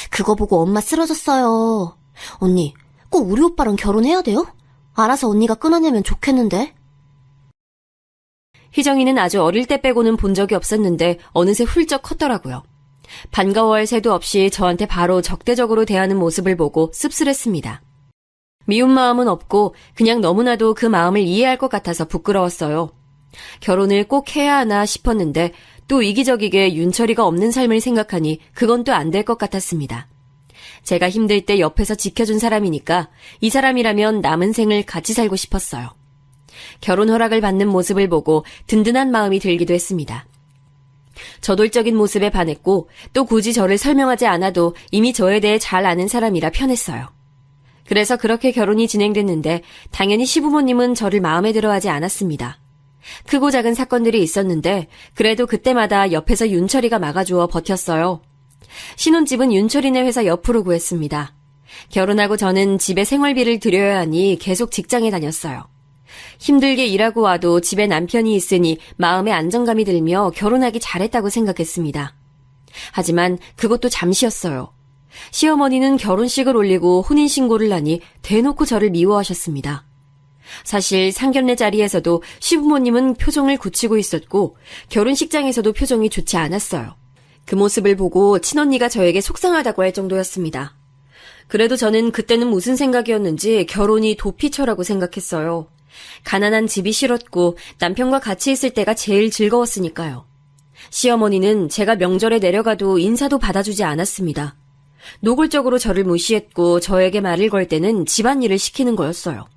그거 보고 엄마 쓰러졌어요. 언니, 꼭 우리 오빠랑 결혼해야 돼요? 알아서 언니가 끊어내면 좋겠는데. 희정이는 아주 어릴 때 빼고는 본 적이 없었는데 어느새 훌쩍 컸더라고요. 반가워할 새도 없이 저한테 바로 적대적으로 대하는 모습을 보고 씁쓸했습니다. 미운 마음은 없고 그냥 너무나도 그 마음을 이해할 것 같아서 부끄러웠어요. 결혼을 꼭 해야 하나 싶었는데 또 이기적이게 윤철이가 없는 삶을 생각하니 그건 또 안 될 것 같았습니다. 제가 힘들 때 옆에서 지켜준 사람이니까 이 사람이라면 남은 생을 같이 살고 싶었어요. 결혼 허락을 받는 모습을 보고 든든한 마음이 들기도 했습니다. 저돌적인 모습에 반했고 또 굳이 저를 설명하지 않아도 이미 저에 대해 잘 아는 사람이라 편했어요. 그래서 그렇게 결혼이 진행됐는데 당연히 시부모님은 저를 마음에 들어하지 않았습니다. 크고 작은 사건들이 있었는데 그래도 그때마다 옆에서 윤철이가 막아주어 버텼어요. 신혼집은 윤철이네 회사 옆으로 구했습니다. 결혼하고 저는 집에 생활비를 들여야 하니 계속 직장에 다녔어요. 힘들게 일하고 와도 집에 남편이 있으니 마음의 안정감이 들며 결혼하기 잘했다고 생각했습니다. 하지만 그것도 잠시였어요. 시어머니는 결혼식을 올리고 혼인신고를 하니 대놓고 저를 미워하셨습니다. 사실 상견례 자리에서도 시부모님은 표정을 굳히고 있었고 결혼식장에서도 표정이 좋지 않았어요. 그 모습을 보고 친언니가 저에게 속상하다고 할 정도였습니다. 그래도 저는 그때는 무슨 생각이었는지 결혼이 도피처라고 생각했어요. 가난한 집이 싫었고 남편과 같이 있을 때가 제일 즐거웠으니까요. 시어머니는 제가 명절에 내려가도 인사도 받아주지 않았습니다. 노골적으로 저를 무시했고 저에게 말을 걸 때는 집안일을 시키는 거였어요.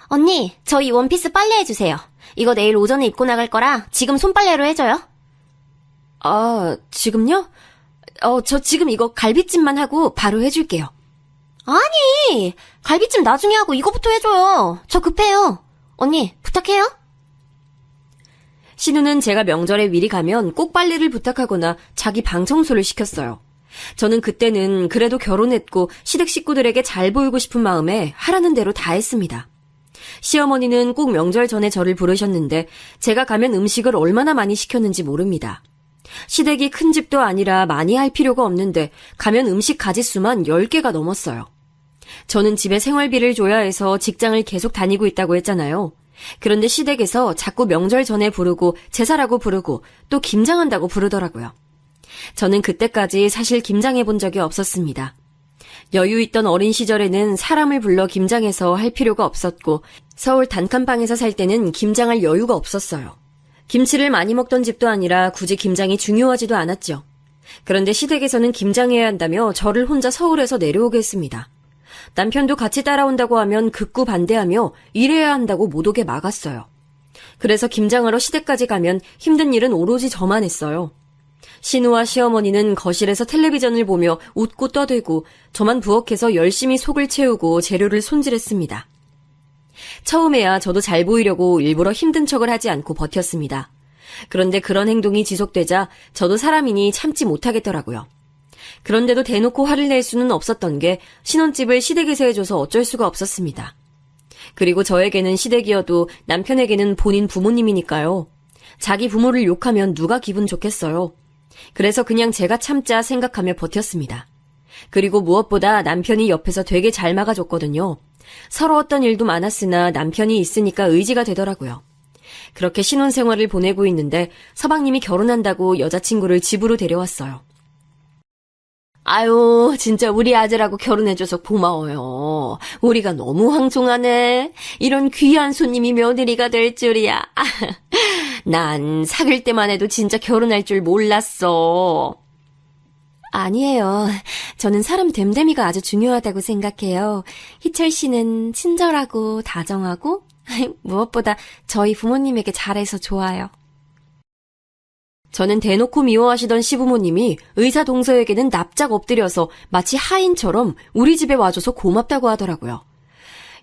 언니, 저 이 원피스 빨래해주세요. 이거 내일 오전에 입고 나갈 거라 지금 손빨래로 해줘요. 아, 지금요? 저 지금 이거 갈비찜만 하고 바로 해줄게요. 아니, 갈비찜 나중에 하고 이거부터 해줘요. 저 급해요. 언니, 부탁해요. 신우는 제가 명절에 미리 가면 꼭 빨래를 부탁하거나 자기 방 청소를 시켰어요. 저는 그때는 그래도 결혼했고 시댁 식구들에게 잘 보이고 싶은 마음에 하라는 대로 다 했습니다. 시어머니는 꼭 명절 전에 저를 부르셨는데 제가 가면 음식을 얼마나 많이 시켰는지 모릅니다. 시댁이 큰 집도 아니라 많이 할 필요가 없는데 가면 음식 가짓수만 10개가 넘었어요. 저는 집에 생활비를 줘야 해서 직장을 계속 다니고 있다고 했잖아요. 그런데 시댁에서 자꾸 명절 전에 부르고 제사라고 부르고 또 김장한다고 부르더라고요. 저는 그때까지 사실 김장해 본 적이 없었습니다. 여유 있던 어린 시절에는 사람을 불러 김장해서 할 필요가 없었고 서울 단칸방에서 살 때는 김장할 여유가 없었어요. 김치를 많이 먹던 집도 아니라 굳이 김장이 중요하지도 않았죠. 그런데 시댁에서는 김장해야 한다며 저를 혼자 서울에서 내려오게 했습니다. 남편도 같이 따라온다고 하면 극구 반대하며 일해야 한다고 못 오게 막았어요. 그래서 김장하러 시댁까지 가면 힘든 일은 오로지 저만 했어요. 신우와 시어머니는 거실에서 텔레비전을 보며 웃고 떠들고 저만 부엌에서 열심히 속을 채우고 재료를 손질했습니다. 처음에야 저도 잘 보이려고 일부러 힘든 척을 하지 않고 버텼습니다. 그런데 그런 행동이 지속되자 저도 사람이니 참지 못하겠더라고요. 그런데도 대놓고 화를 낼 수는 없었던 게 신혼집을 시댁에서 해줘서 어쩔 수가 없었습니다. 그리고 저에게는 시댁이어도 남편에게는 본인 부모님이니까요. 자기 부모를 욕하면 누가 기분 좋겠어요. 그래서 그냥 제가 참자 생각하며 버텼습니다. 그리고 무엇보다 남편이 옆에서 되게 잘 막아줬거든요. 서러웠던 일도 많았으나 남편이 있으니까 의지가 되더라고요. 그렇게 신혼생활을 보내고 있는데 서방님이 결혼한다고 여자친구를 집으로 데려왔어요. 아유, 진짜 우리 아들하고 결혼해줘서 고마워요. 우리가 너무 황송하네. 이런 귀한 손님이 며느리가 될 줄이야. 난 사귈 때만 해도 진짜 결혼할 줄 몰랐어. 아니에요. 저는 사람 됨됨이가 아주 중요하다고 생각해요. 희철 씨는 친절하고 다정하고 무엇보다 저희 부모님에게 잘해서 좋아요. 저는 대놓고 미워하시던 시부모님이 의사 동서에게는 납작 엎드려서 마치 하인처럼 우리 집에 와줘서 고맙다고 하더라고요.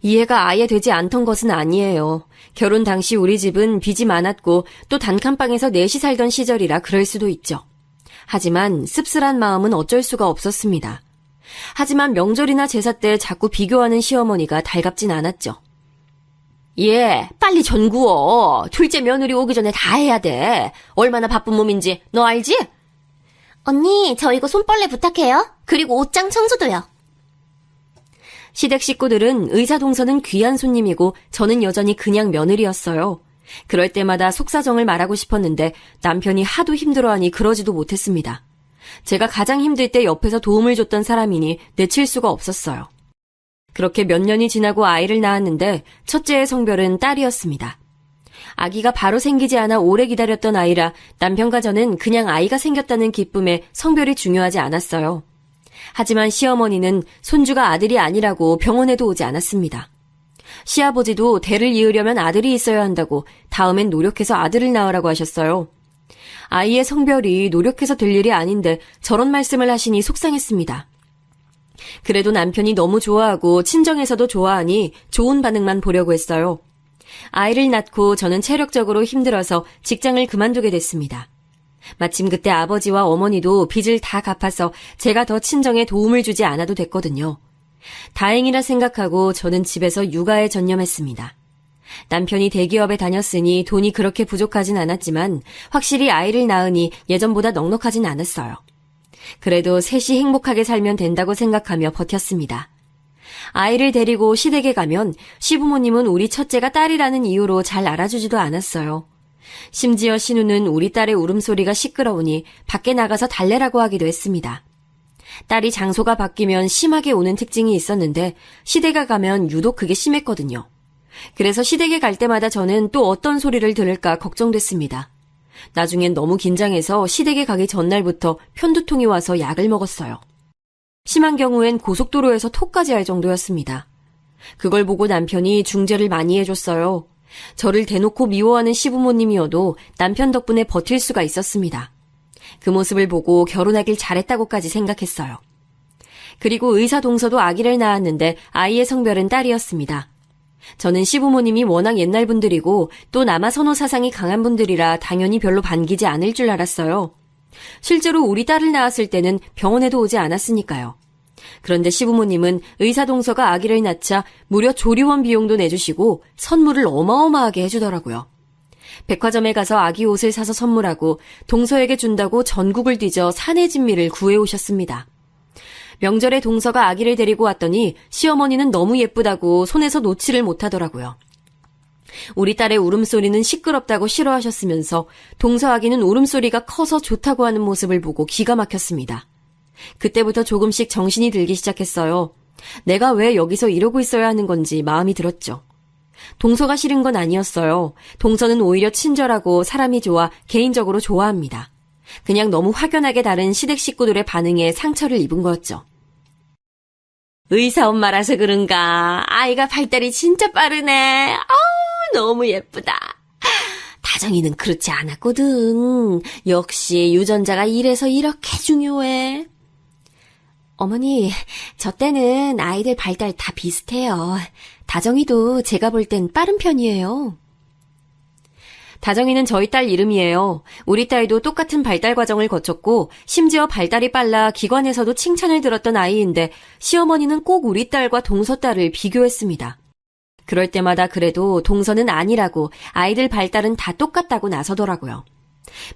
이해가 아예 되지 않던 것은 아니에요. 결혼 당시 우리 집은 빚이 많았고 또 단칸방에서 넷이 살던 시절이라 그럴 수도 있죠. 하지만 씁쓸한 마음은 어쩔 수가 없었습니다. 하지만 명절이나 제사 때 자꾸 비교하는 시어머니가 달갑진 않았죠. 예, 빨리 전 구워. 둘째 며느리 오기 전에 다 해야 돼. 얼마나 바쁜 몸인지 너 알지? 언니, 저 이거 손빨래 부탁해요. 그리고 옷장 청소도요. 시댁 식구들은 의사 동서는 귀한 손님이고 저는 여전히 그냥 며느리였어요. 그럴 때마다 속사정을 말하고 싶었는데 남편이 하도 힘들어하니 그러지도 못했습니다. 제가 가장 힘들 때 옆에서 도움을 줬던 사람이니 내칠 수가 없었어요. 그렇게 몇 년이 지나고 아이를 낳았는데 첫째의 성별은 딸이었습니다. 아기가 바로 생기지 않아 오래 기다렸던 아이라 남편과 저는 그냥 아이가 생겼다는 기쁨에 성별이 중요하지 않았어요. 하지만 시어머니는 손주가 아들이 아니라고 병원에도 오지 않았습니다. 시아버지도 대를 이으려면 아들이 있어야 한다고 다음엔 노력해서 아들을 낳으라고 하셨어요. 아이의 성별이 노력해서 될 일이 아닌데 저런 말씀을 하시니 속상했습니다. 그래도 남편이 너무 좋아하고 친정에서도 좋아하니 좋은 반응만 보려고 했어요. 아이를 낳고 저는 체력적으로 힘들어서 직장을 그만두게 됐습니다. 마침 그때 아버지와 어머니도 빚을 다 갚아서 제가 더 친정에 도움을 주지 않아도 됐거든요. 다행이라 생각하고 저는 집에서 육아에 전념했습니다. 남편이 대기업에 다녔으니 돈이 그렇게 부족하진 않았지만 확실히 아이를 낳으니 예전보다 넉넉하진 않았어요. 그래도 셋이 행복하게 살면 된다고 생각하며 버텼습니다. 아이를 데리고 시댁에 가면 시부모님은 우리 첫째가 딸이라는 이유로 잘 알아주지도 않았어요. 심지어 신우는 우리 딸의 울음소리가 시끄러우니 밖에 나가서 달래라고 하기도 했습니다. 딸이 장소가 바뀌면 심하게 우는 특징이 있었는데 시댁에 가면 유독 그게 심했거든요. 그래서 시댁에 갈 때마다 저는 또 어떤 소리를 들을까 걱정됐습니다. 나중엔 너무 긴장해서 시댁에 가기 전날부터 편두통이 와서 약을 먹었어요. 심한 경우엔 고속도로에서 토까지 할 정도였습니다. 그걸 보고 남편이 중재를 많이 해줬어요. 저를 대놓고 미워하는 시부모님이어도 남편 덕분에 버틸 수가 있었습니다. 그 모습을 보고 결혼하길 잘했다고까지 생각했어요. 그리고 의사 동서도 아기를 낳았는데 아이의 성별은 딸이었습니다. 저는 시부모님이 워낙 옛날 분들이고 또 남아 선호 사상이 강한 분들이라 당연히 별로 반기지 않을 줄 알았어요. 실제로 우리 딸을 낳았을 때는 병원에도 오지 않았으니까요. 그런데 시부모님은 의사 동서가 아기를 낳자 무려 조리원 비용도 내주시고 선물을 어마어마하게 해주더라고요. 백화점에 가서 아기 옷을 사서 선물하고 동서에게 준다고 전국을 뒤져 사내 진미를 구해오셨습니다. 명절에 동서가 아기를 데리고 왔더니 시어머니는 너무 예쁘다고 손에서 놓지를 못하더라고요. 우리 딸의 울음소리는 시끄럽다고 싫어하셨으면서 동서 아기는 울음소리가 커서 좋다고 하는 모습을 보고 기가 막혔습니다. 그때부터 조금씩 정신이 들기 시작했어요. 내가 왜 여기서 이러고 있어야 하는 건지 마음이 들었죠. 동서가 싫은 건 아니었어요. 동서는 오히려 친절하고 사람이 좋아 개인적으로 좋아합니다. 그냥 너무 확연하게 다른 시댁 식구들의 반응에 상처를 입은 거였죠. 의사 엄마라서 그런가 아이가 발달이 진짜 빠르네. 너무 예쁘다. 다정이는 그렇지 않았거든. 역시 유전자가 이래서 이렇게 중요해. 어머니, 저 때는 아이들 발달 다 비슷해요. 다정이도 제가 볼 땐 빠른 편이에요. 다정이는 저희 딸 이름이에요. 우리 딸도 똑같은 발달 과정을 거쳤고 심지어 발달이 빨라 기관에서도 칭찬을 들었던 아이인데 시어머니는 꼭 우리 딸과 동서 딸을 비교했습니다. 그럴 때마다 그래도 동서는 아니라고 아이들 발달은 다 똑같다고 나서더라고요.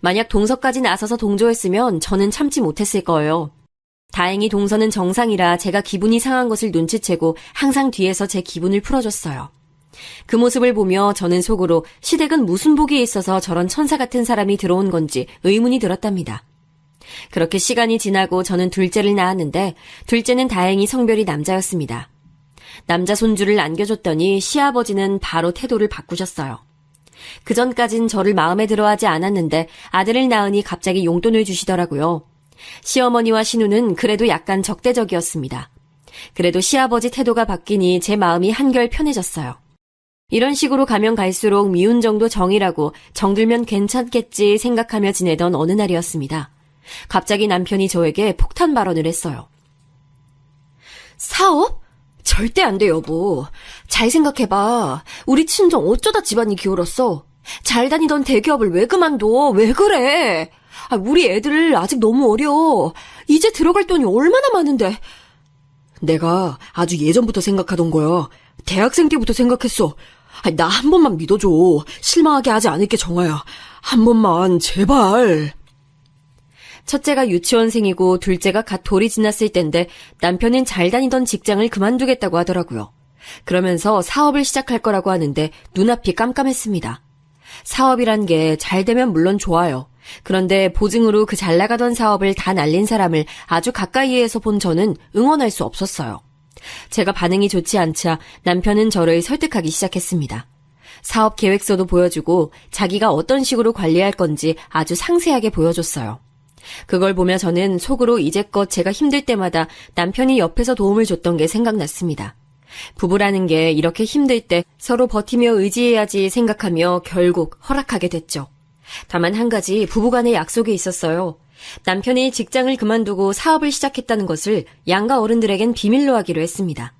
만약 동서까지 나서서 동조했으면 저는 참지 못했을 거예요. 다행히 동서는 정상이라 제가 기분이 상한 것을 눈치채고 항상 뒤에서 제 기분을 풀어줬어요. 그 모습을 보며 저는 속으로 시댁은 무슨 복이 있어서 저런 천사 같은 사람이 들어온 건지 의문이 들었답니다. 그렇게 시간이 지나고 저는 둘째를 낳았는데 둘째는 다행히 성별이 남자였습니다. 남자 손주를 안겨줬더니 시아버지는 바로 태도를 바꾸셨어요. 그전까진 저를 마음에 들어하지 않았는데 아들을 낳으니 갑자기 용돈을 주시더라고요. 시어머니와 신우는 그래도 약간 적대적이었습니다. 그래도 시아버지 태도가 바뀌니 제 마음이 한결 편해졌어요. 이런 식으로 가면 갈수록 미운 정도 정이라고 정들면 괜찮겠지 생각하며 지내던 어느 날이었습니다. 갑자기 남편이 저에게 폭탄 발언을 했어요. 사업? 절대 안 돼, 여보. 잘 생각해봐. 우리 친정 어쩌다 집안이 기울었어. 잘 다니던 대기업을 왜 그만둬? 왜 그래? 우리 애들 아직 너무 어려. 이제 들어갈 돈이 얼마나 많은데. 내가 아주 예전부터 생각하던 거야. 대학생 때부터 생각했어. 나 한 번만 믿어줘. 실망하게 하지 않을게, 정아야. 한 번만, 제발. 첫째가 유치원생이고 둘째가 갓 돌이 지났을 땐데 남편은 잘 다니던 직장을 그만두겠다고 하더라고요. 그러면서 사업을 시작할 거라고 하는데 눈앞이 깜깜했습니다. 사업이란 게 잘 되면 물론 좋아요. 그런데 보증으로 그 잘 나가던 사업을 다 날린 사람을 아주 가까이에서 본 저는 응원할 수 없었어요. 제가 반응이 좋지 않자 남편은 저를 설득하기 시작했습니다. 사업 계획서도 보여주고 자기가 어떤 식으로 관리할 건지 아주 상세하게 보여줬어요. 그걸 보며 저는 속으로 이제껏 제가 힘들 때마다 남편이 옆에서 도움을 줬던 게 생각났습니다. 부부라는 게 이렇게 힘들 때 서로 버티며 의지해야지 생각하며 결국 허락하게 됐죠. 다만 한 가지 부부간의 약속이 있었어요. 남편이 직장을 그만두고 사업을 시작했다는 것을 양가 어른들에겐 비밀로 하기로 했습니다.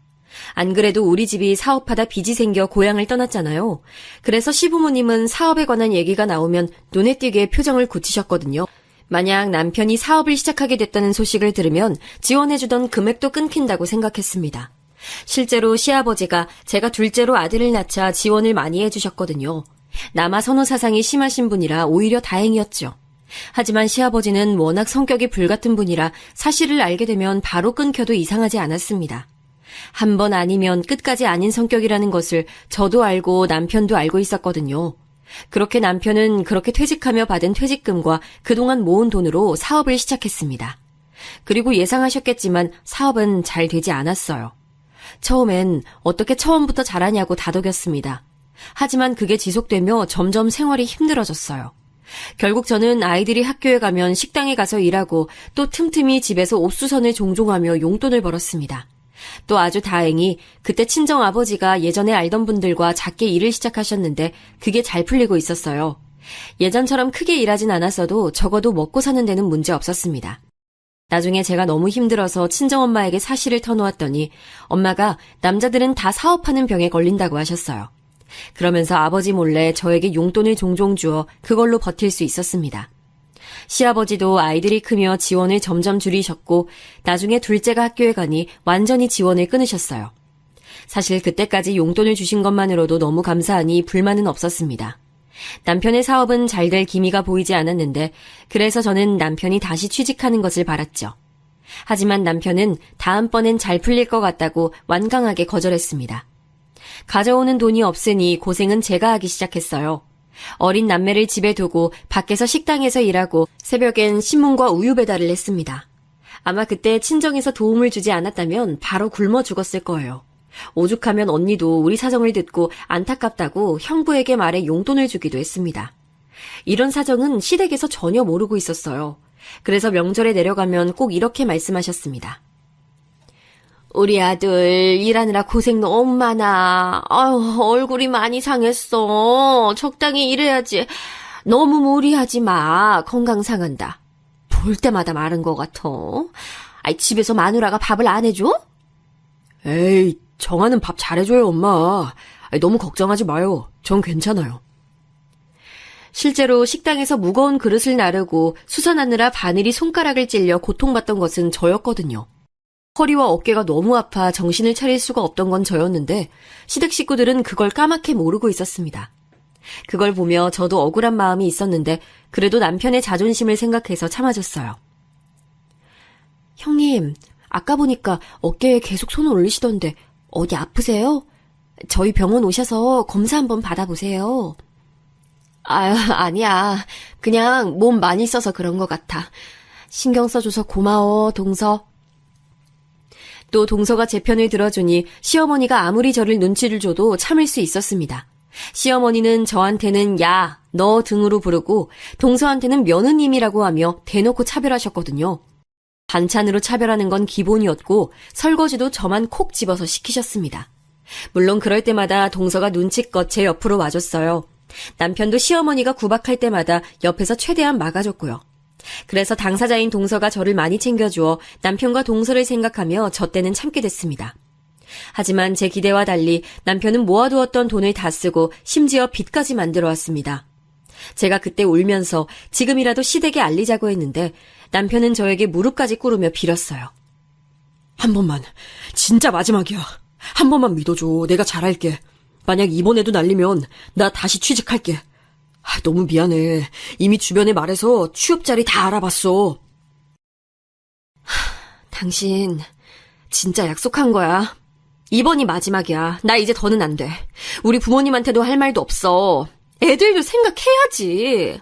안 그래도 우리 집이 사업하다 빚이 생겨 고향을 떠났잖아요. 그래서 시부모님은 사업에 관한 얘기가 나오면 눈에 띄게 표정을 굳히셨거든요. 만약 남편이 사업을 시작하게 됐다는 소식을 들으면 지원해주던 금액도 끊긴다고 생각했습니다. 실제로 시아버지가 제가 둘째로 아들을 낳자 지원을 많이 해주셨거든요. 남아 선호 사상이 심하신 분이라 오히려 다행이었죠. 하지만 시아버지는 워낙 성격이 불같은 분이라 사실을 알게 되면 바로 끊겨도 이상하지 않았습니다. 한 번 아니면 끝까지 아닌 성격이라는 것을 저도 알고 남편도 알고 있었거든요. 그렇게 남편은 그렇게 퇴직하며 받은 퇴직금과 그동안 모은 돈으로 사업을 시작했습니다. 그리고 예상하셨겠지만 사업은 잘 되지 않았어요. 처음엔 어떻게 처음부터 잘하냐고 다독였습니다. 하지만 그게 지속되며 점점 생활이 힘들어졌어요. 결국 저는 아이들이 학교에 가면 식당에 가서 일하고 또 틈틈이 집에서 옥수선을 종종 하며 용돈을 벌었습니다. 또 아주 다행히 그때 친정아버지가 예전에 알던 분들과 작게 일을 시작하셨는데 그게 잘 풀리고 있었어요. 예전처럼 크게 일하진 않았어도 적어도 먹고 사는 데는 문제 없었습니다. 나중에 제가 너무 힘들어서 친정엄마에게 사실을 터놓았더니 엄마가 남자들은 다 사업하는 병에 걸린다고 하셨어요. 그러면서 아버지 몰래 저에게 용돈을 종종 주어 그걸로 버틸 수 있었습니다. 시아버지도 아이들이 크며 지원을 점점 줄이셨고 나중에 둘째가 학교에 가니 완전히 지원을 끊으셨어요. 사실 그때까지 용돈을 주신 것만으로도 너무 감사하니 불만은 없었습니다. 남편의 사업은 잘 될 기미가 보이지 않았는데 그래서 저는 남편이 다시 취직하는 것을 바랐죠. 하지만 남편은 다음번엔 잘 풀릴 것 같다고 완강하게 거절했습니다. 가져오는 돈이 없으니 고생은 제가 하기 시작했어요. 어린 남매를 집에 두고 밖에서 식당에서 일하고 새벽엔 신문과 우유 배달을 했습니다. 아마 그때 친정에서 도움을 주지 않았다면 바로 굶어 죽었을 거예요. 오죽하면 언니도 우리 사정을 듣고 안타깝다고 형부에게 말해 용돈을 주기도 했습니다. 이런 사정은 시댁에서 전혀 모르고 있었어요. 그래서 명절에 내려가면 꼭 이렇게 말씀하셨습니다. 우리 아들 일하느라 고생 너무 많아. 아유, 얼굴이 많이 상했어. 적당히 일해야지. 너무 무리하지 마. 건강 상한다. 볼 때마다 마른 것 같아. 아이, 집에서 마누라가 밥을 안 해줘? 에이, 정아는 밥 잘해줘요, 엄마. 아이, 너무 걱정하지 마요. 전 괜찮아요. 실제로 식당에서 무거운 그릇을 나르고 수선하느라 바늘이 손가락을 찔려 고통받던 것은 저였거든요. 허리와 어깨가 너무 아파 정신을 차릴 수가 없던 건 저였는데 시댁 식구들은 그걸 까맣게 모르고 있었습니다. 그걸 보며 저도 억울한 마음이 있었는데 그래도 남편의 자존심을 생각해서 참아줬어요. 형님, 아까 보니까 어깨에 계속 손을 올리시던데 어디 아프세요? 저희 병원 오셔서 검사 한번 받아보세요. 아유, 아니야. 그냥 몸 많이 써서 그런 것 같아. 신경 써줘서 고마워, 동서. 또 동서가 제 편을 들어주니 시어머니가 아무리 저를 눈치를 줘도 참을 수 있었습니다. 시어머니는 저한테는 야, 너 등으로 부르고 동서한테는 며느님이라고 하며 대놓고 차별하셨거든요. 반찬으로 차별하는 건 기본이었고 설거지도 저만 콕 집어서 시키셨습니다. 물론 그럴 때마다 동서가 눈치껏 제 옆으로 와줬어요. 남편도 시어머니가 구박할 때마다 옆에서 최대한 막아줬고요. 그래서 당사자인 동서가 저를 많이 챙겨주어 남편과 동서를 생각하며 저 때는 참게 됐습니다. 하지만 제 기대와 달리 남편은 모아두었던 돈을 다 쓰고 심지어 빚까지 만들어 왔습니다. 제가 그때 울면서 지금이라도 시댁에 알리자고 했는데 남편은 저에게 무릎까지 꿇으며 빌었어요. 한 번만, 진짜 마지막이야. 한 번만 믿어줘. 내가 잘할게. 만약 이번에도 날리면 나 다시 취직할게. 너무 미안해. 이미 주변에 말해서 취업 자리 다 알아봤어. 당신 진짜 약속한 거야. 이번이 마지막이야. 나 이제 더는 안 돼. 우리 부모님한테도 할 말도 없어. 애들도 생각해야지.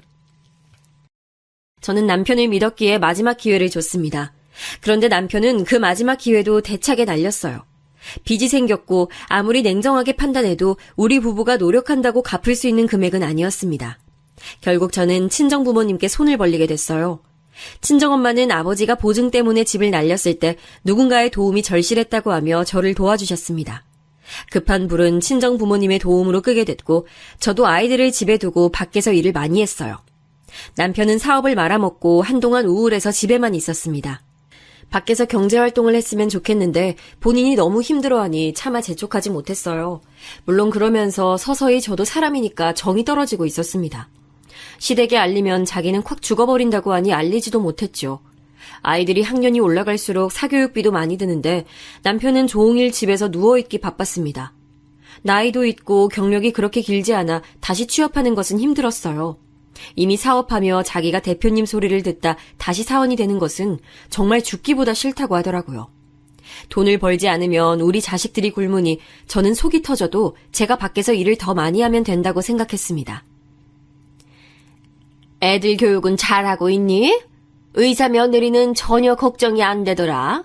저는 남편을 믿었기에 마지막 기회를 줬습니다. 그런데 남편은 그 마지막 기회도 대차게 날렸어요. 빚이 생겼고 아무리 냉정하게 판단해도 우리 부부가 노력한다고 갚을 수 있는 금액은 아니었습니다. 결국 저는 친정부모님께 손을 벌리게 됐어요. 친정엄마는 아버지가 보증 때문에 집을 날렸을 때 누군가의 도움이 절실했다고 하며 저를 도와주셨습니다. 급한 불은 친정부모님의 도움으로 끄게 됐고 저도 아이들을 집에 두고 밖에서 일을 많이 했어요. 남편은 사업을 말아먹고 한동안 우울해서 집에만 있었습니다. 밖에서 경제활동을 했으면 좋겠는데 본인이 너무 힘들어하니 차마 재촉하지 못했어요. 물론 그러면서 서서히 저도 사람이니까 정이 떨어지고 있었습니다. 시댁에 알리면 자기는 콱 죽어버린다고 하니 알리지도 못했죠. 아이들이 학년이 올라갈수록 사교육비도 많이 드는데 남편은 종일 집에서 누워있기 바빴습니다. 나이도 있고 경력이 그렇게 길지 않아 다시 취업하는 것은 힘들었어요. 이미 사업하며 자기가 대표님 소리를 듣다 다시 사원이 되는 것은 정말 죽기보다 싫다고 하더라고요. 돈을 벌지 않으면 우리 자식들이 굶으니 저는 속이 터져도 제가 밖에서 일을 더 많이 하면 된다고 생각했습니다. 애들 교육은 잘하고 있니? 의사 며느리는 전혀 걱정이 안 되더라.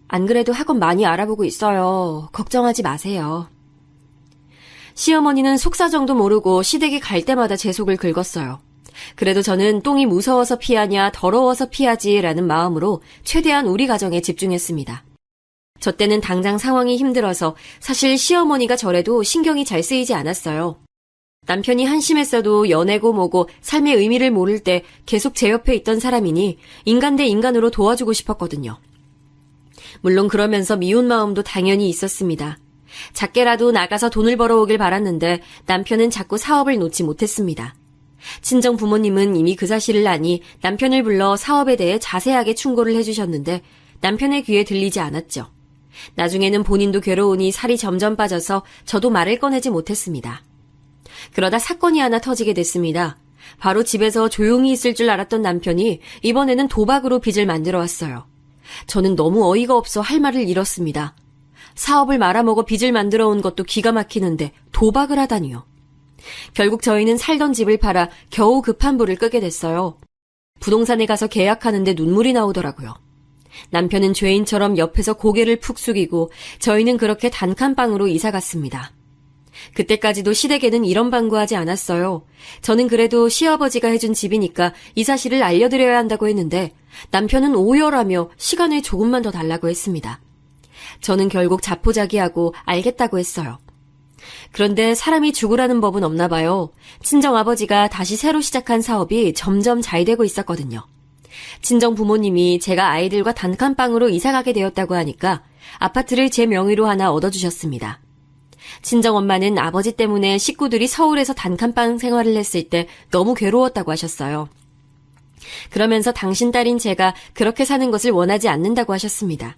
안 그래도 학원 많이 알아보고 있어요. 걱정하지 마세요. 시어머니는 속사정도 모르고 시댁에 갈 때마다 제 속을 긁었어요. 그래도 저는 똥이 무서워서 피하냐 더러워서 피하지라는 마음으로 최대한 우리 가정에 집중했습니다. 저 때는 당장 상황이 힘들어서 사실 시어머니가 저래도 신경이 잘 쓰이지 않았어요. 남편이 한심했어도 연애고 뭐고 삶의 의미를 모를 때 계속 제 옆에 있던 사람이니 인간 대 인간으로 도와주고 싶었거든요. 물론 그러면서 미운 마음도 당연히 있었습니다. 작게라도 나가서 돈을 벌어오길 바랐는데 남편은 자꾸 사업을 놓지 못했습니다. 친정 부모님은 이미 그 사실을 아니 남편을 불러 사업에 대해 자세하게 충고를 해주셨는데 남편의 귀에 들리지 않았죠. 나중에는 본인도 괴로우니 살이 점점 빠져서 저도 말을 꺼내지 못했습니다. 그러다 사건이 하나 터지게 됐습니다. 바로 집에서 조용히 있을 줄 알았던 남편이 이번에는 도박으로 빚을 만들어 왔어요. 저는 너무 어이가 없어 할 말을 잃었습니다. 사업을 말아먹어 빚을 만들어 온 것도 기가 막히는데 도박을 하다니요. 결국 저희는 살던 집을 팔아 겨우 급한 불을 끄게 됐어요. 부동산에 가서 계약하는데 눈물이 나오더라고요. 남편은 죄인처럼 옆에서 고개를 푹 숙이고 저희는 그렇게 단칸방으로 이사 갔습니다. 그때까지도 시댁에는 이런 방구하지 않았어요. 저는 그래도 시아버지가 해준 집이니까 이 사실을 알려드려야 한다고 했는데 남편은 오열하며 시간을 조금만 더 달라고 했습니다. 저는 결국 자포자기하고 알겠다고 했어요. 그런데 사람이 죽으라는 법은 없나 봐요. 친정아버지가 다시 새로 시작한 사업이 점점 잘 되고 있었거든요. 친정 부모님이 제가 아이들과 단칸방으로 이사가게 되었다고 하니까 아파트를 제 명의로 하나 얻어주셨습니다. 친정엄마는 아버지 때문에 식구들이 서울에서 단칸방 생활을 했을 때 너무 괴로웠다고 하셨어요. 그러면서 당신 딸인 제가 그렇게 사는 것을 원하지 않는다고 하셨습니다.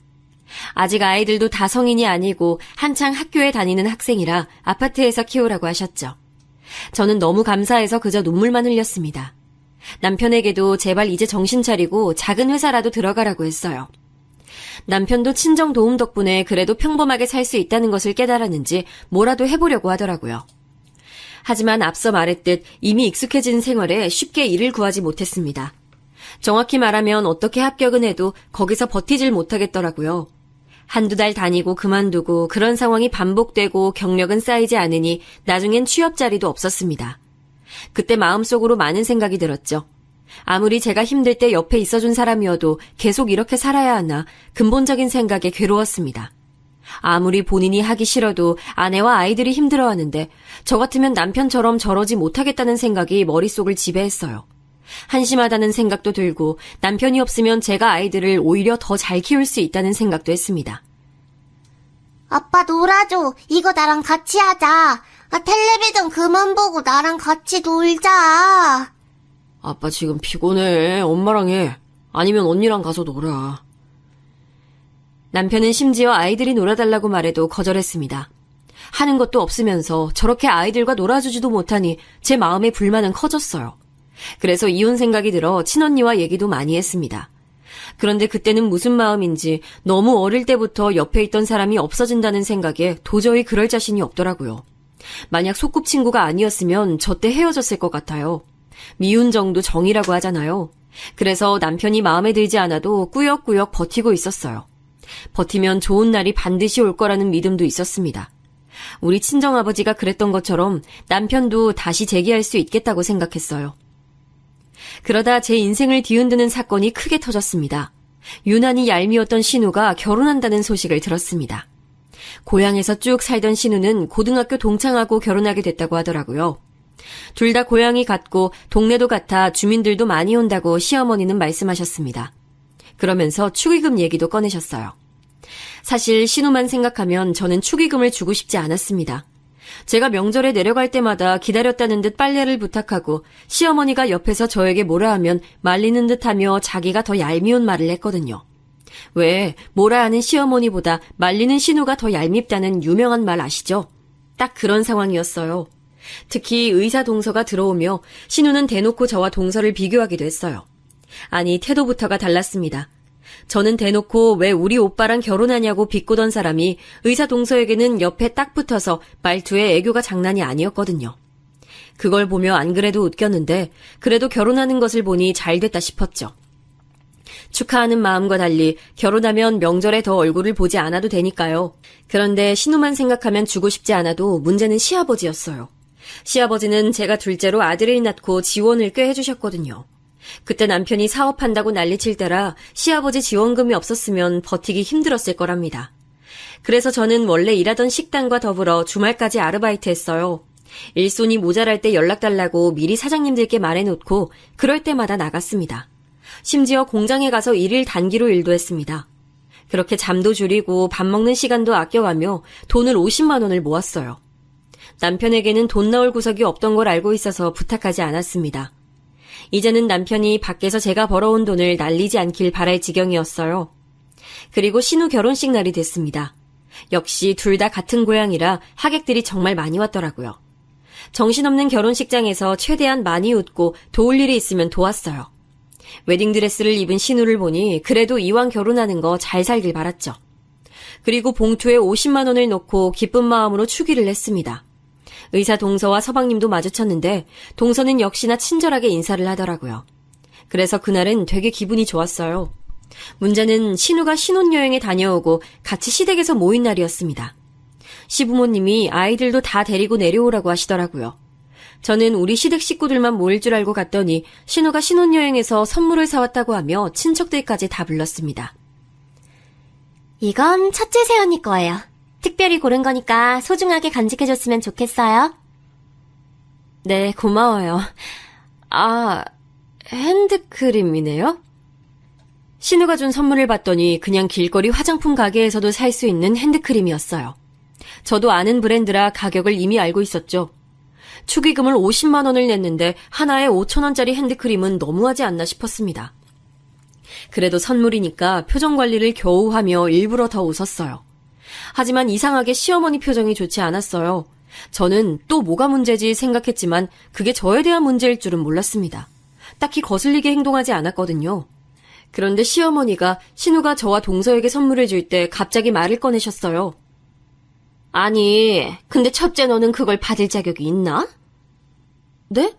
아직 아이들도 다 성인이 아니고 한창 학교에 다니는 학생이라 아파트에서 키우라고 하셨죠. 저는 너무 감사해서 그저 눈물만 흘렸습니다. 남편에게도 제발 이제 정신 차리고 작은 회사라도 들어가라고 했어요. 남편도 친정 도움 덕분에 그래도 평범하게 살 수 있다는 것을 깨달았는지 뭐라도 해보려고 하더라고요. 하지만 앞서 말했듯 이미 익숙해진 생활에 쉽게 일을 구하지 못했습니다. 정확히 말하면 어떻게 합격은 해도 거기서 버티질 못하겠더라고요. 한두 달 다니고 그만두고 그런 상황이 반복되고 경력은 쌓이지 않으니 나중엔 취업 자리도 없었습니다. 그때 마음속으로 많은 생각이 들었죠. 아무리 제가 힘들 때 옆에 있어준 사람이어도 계속 이렇게 살아야 하나 근본적인 생각에 괴로웠습니다. 아무리 본인이 하기 싫어도 아내와 아이들이 힘들어하는데 저 같으면 남편처럼 저러지 못하겠다는 생각이 머릿속을 지배했어요. 한심하다는 생각도 들고 남편이 없으면 제가 아이들을 오히려 더 잘 키울 수 있다는 생각도 했습니다. 아빠 놀아줘. 이거 나랑 같이 하자. 텔레비전 그만 보고 나랑 같이 놀자. 아빠 지금 피곤해. 엄마랑 해. 아니면 언니랑 가서 놀아. 남편은 심지어 아이들이 놀아달라고 말해도 거절했습니다. 하는 것도 없으면서 저렇게 아이들과 놀아주지도 못하니 제 마음의 불만은 커졌어요. 그래서 이혼 생각이 들어 친언니와 얘기도 많이 했습니다. 그런데 그때는 무슨 마음인지 너무 어릴 때부터 옆에 있던 사람이 없어진다는 생각에 도저히 그럴 자신이 없더라고요. 만약 소꿉친구가 아니었으면 저 때 헤어졌을 것 같아요. 미운 정도 정이라고 하잖아요. 그래서 남편이 마음에 들지 않아도 꾸역꾸역 버티고 있었어요. 버티면 좋은 날이 반드시 올 거라는 믿음도 있었습니다. 우리 친정아버지가 그랬던 것처럼 남편도 다시 재기할 수 있겠다고 생각했어요. 그러다 제 인생을 뒤흔드는 사건이 크게 터졌습니다. 유난히 얄미웠던 신우가 결혼한다는 소식을 들었습니다. 고향에서 쭉 살던 신우는 고등학교 동창하고 결혼하게 됐다고 하더라고요. 둘 다 고향이 같고 동네도 같아 주민들도 많이 온다고 시어머니는 말씀하셨습니다. 그러면서 축의금 얘기도 꺼내셨어요. 사실 신우만 생각하면 저는 축의금을 주고 싶지 않았습니다. 제가 명절에 내려갈 때마다 기다렸다는 듯 빨래를 부탁하고 시어머니가 옆에서 저에게 뭐라 하면 말리는 듯하며 자기가 더 얄미운 말을 했거든요. 왜 뭐라 하는 시어머니보다 말리는 신우가 더 얄밉다는 유명한 말 아시죠? 딱 그런 상황이었어요. 특히 의사 동서가 들어오며 신우는 대놓고 저와 동서를 비교하기도 했어요. 아니 태도부터가 달랐습니다. 저는 대놓고 왜 우리 오빠랑 결혼하냐고 비꼬던 사람이 의사 동서에게는 옆에 딱 붙어서 말투에 애교가 장난이 아니었거든요. 그걸 보며 안 그래도 웃겼는데 그래도 결혼하는 것을 보니 잘됐다 싶었죠. 축하하는 마음과 달리 결혼하면 명절에 더 얼굴을 보지 않아도 되니까요. 그런데 신우만 생각하면 주고 싶지 않아도 문제는 시아버지였어요. 시아버지는 제가 둘째로 아들을 낳고 지원을 꽤 해주셨거든요. 그때 남편이 사업한다고 난리칠 때라 시아버지 지원금이 없었으면 버티기 힘들었을 거랍니다. 그래서 저는 원래 일하던 식당과 더불어 주말까지 아르바이트 했어요. 일손이 모자랄 때 연락달라고 미리 사장님들께 말해놓고 그럴 때마다 나갔습니다. 심지어 공장에 가서 일일 단기로 일도 했습니다. 그렇게 잠도 줄이고 밥 먹는 시간도 아껴가며 돈을 50만 원을 모았어요. 남편에게는 돈 나올 구석이 없던 걸 알고 있어서 부탁하지 않았습니다. 이제는 남편이 밖에서 제가 벌어온 돈을 날리지 않길 바랄 지경이었어요. 그리고 신우 결혼식 날이 됐습니다. 역시 둘 다 같은 고향이라 하객들이 정말 많이 왔더라고요. 정신없는 결혼식장에서 최대한 많이 웃고 도울 일이 있으면 도왔어요. 웨딩드레스를 입은 신우를 보니 그래도 이왕 결혼하는 거 잘 살길 바랐죠. 그리고 봉투에 50만 원을 넣고 기쁜 마음으로 추기를 했습니다. 의사 동서와 서방님도 마주쳤는데 동서는 역시나 친절하게 인사를 하더라고요. 그래서 그날은 되게 기분이 좋았어요. 문제는 신우가 신혼여행에 다녀오고 같이 시댁에서 모인 날이었습니다. 시부모님이 아이들도 다 데리고 내려오라고 하시더라고요. 저는 우리 시댁 식구들만 모일 줄 알고 갔더니 신우가 신혼여행에서 선물을 사왔다고 하며 친척들까지 다 불렀습니다. 이건 첫째 새언니 거예요. 특별히 고른 거니까 소중하게 간직해줬으면 좋겠어요. 네, 고마워요. 아, 핸드크림이네요? 신우가 준 선물을 봤더니 그냥 길거리 화장품 가게에서도 살 수 있는 핸드크림이었어요. 저도 아는 브랜드라 가격을 이미 알고 있었죠. 축의금을 50만 원을 냈는데 하나에 5천 원짜리 핸드크림은 너무하지 않나 싶었습니다. 그래도 선물이니까 표정 관리를 겨우 하며 일부러 더 웃었어요. 하지만 이상하게 시어머니 표정이 좋지 않았어요. 저는 또 뭐가 문제지 생각했지만 그게 저에 대한 문제일 줄은 몰랐습니다. 딱히 거슬리게 행동하지 않았거든요. 그런데 시어머니가 신우가 저와 동서에게 선물을 줄 때 갑자기 말을 꺼내셨어요. 아니, 근데 첫째 너는 그걸 받을 자격이 있나? 네?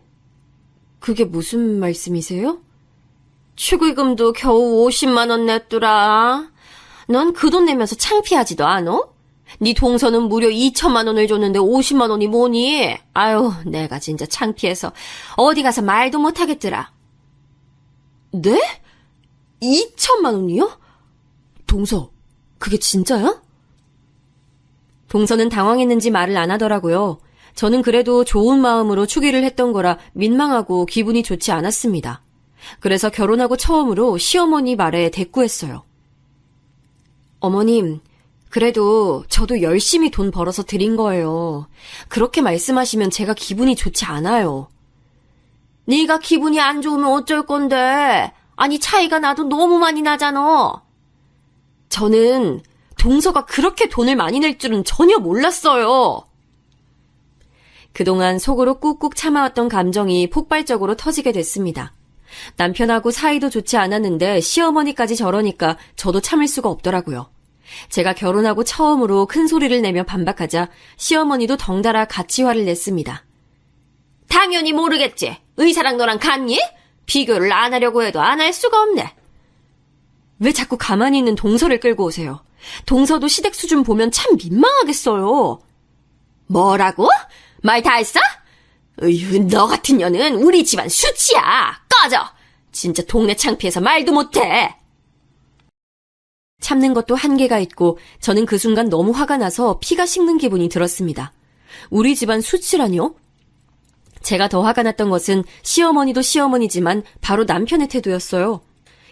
그게 무슨 말씀이세요? 축의금도 겨우 50만 원 냈더라. 넌 그 돈 내면서 창피하지도 않어? 네 동서는 무려 2천만 원을 줬는데 50만 원이 뭐니? 아유, 내가 진짜 창피해서 어디 가서 말도 못하겠더라. 네? 2천만 원이요? 동서, 그게 진짜야? 동서는 당황했는지 말을 안 하더라고요. 저는 그래도 좋은 마음으로 축의를 했던 거라 민망하고 기분이 좋지 않았습니다. 그래서 결혼하고 처음으로 시어머니 말에 대꾸했어요. 어머님, 그래도 저도 열심히 돈 벌어서 드린 거예요. 그렇게 말씀하시면 제가 기분이 좋지 않아요. 네가 기분이 안 좋으면 어쩔 건데. 아니, 차이가 나도 너무 많이 나잖아. 저는 동서가 그렇게 돈을 많이 낼 줄은 전혀 몰랐어요. 그동안 속으로 꾹꾹 참아왔던 감정이 폭발적으로 터지게 됐습니다. 남편하고 사이도 좋지 않았는데 시어머니까지 저러니까 저도 참을 수가 없더라고요. 제가 결혼하고 처음으로 큰 소리를 내며 반박하자 시어머니도 덩달아 같이 화를 냈습니다. 당연히 모르겠지. 의사랑 너랑 같니? 비교를 안 하려고 해도 안 할 수가 없네. 왜 자꾸 가만히 있는 동서를 끌고 오세요? 동서도 시댁 수준 보면 참 민망하겠어요. 뭐라고? 말 다 했어? 으유, 너 같은 년은 우리 집안 수치야. 꺼져. 진짜 동네 창피해서 말도 못해. 참는 것도 한계가 있고 저는 그 순간 너무 화가 나서 피가 식는 기분이 들었습니다. 우리 집안 수치라뇨? 제가 더 화가 났던 것은 시어머니도 시어머니지만 바로 남편의 태도였어요.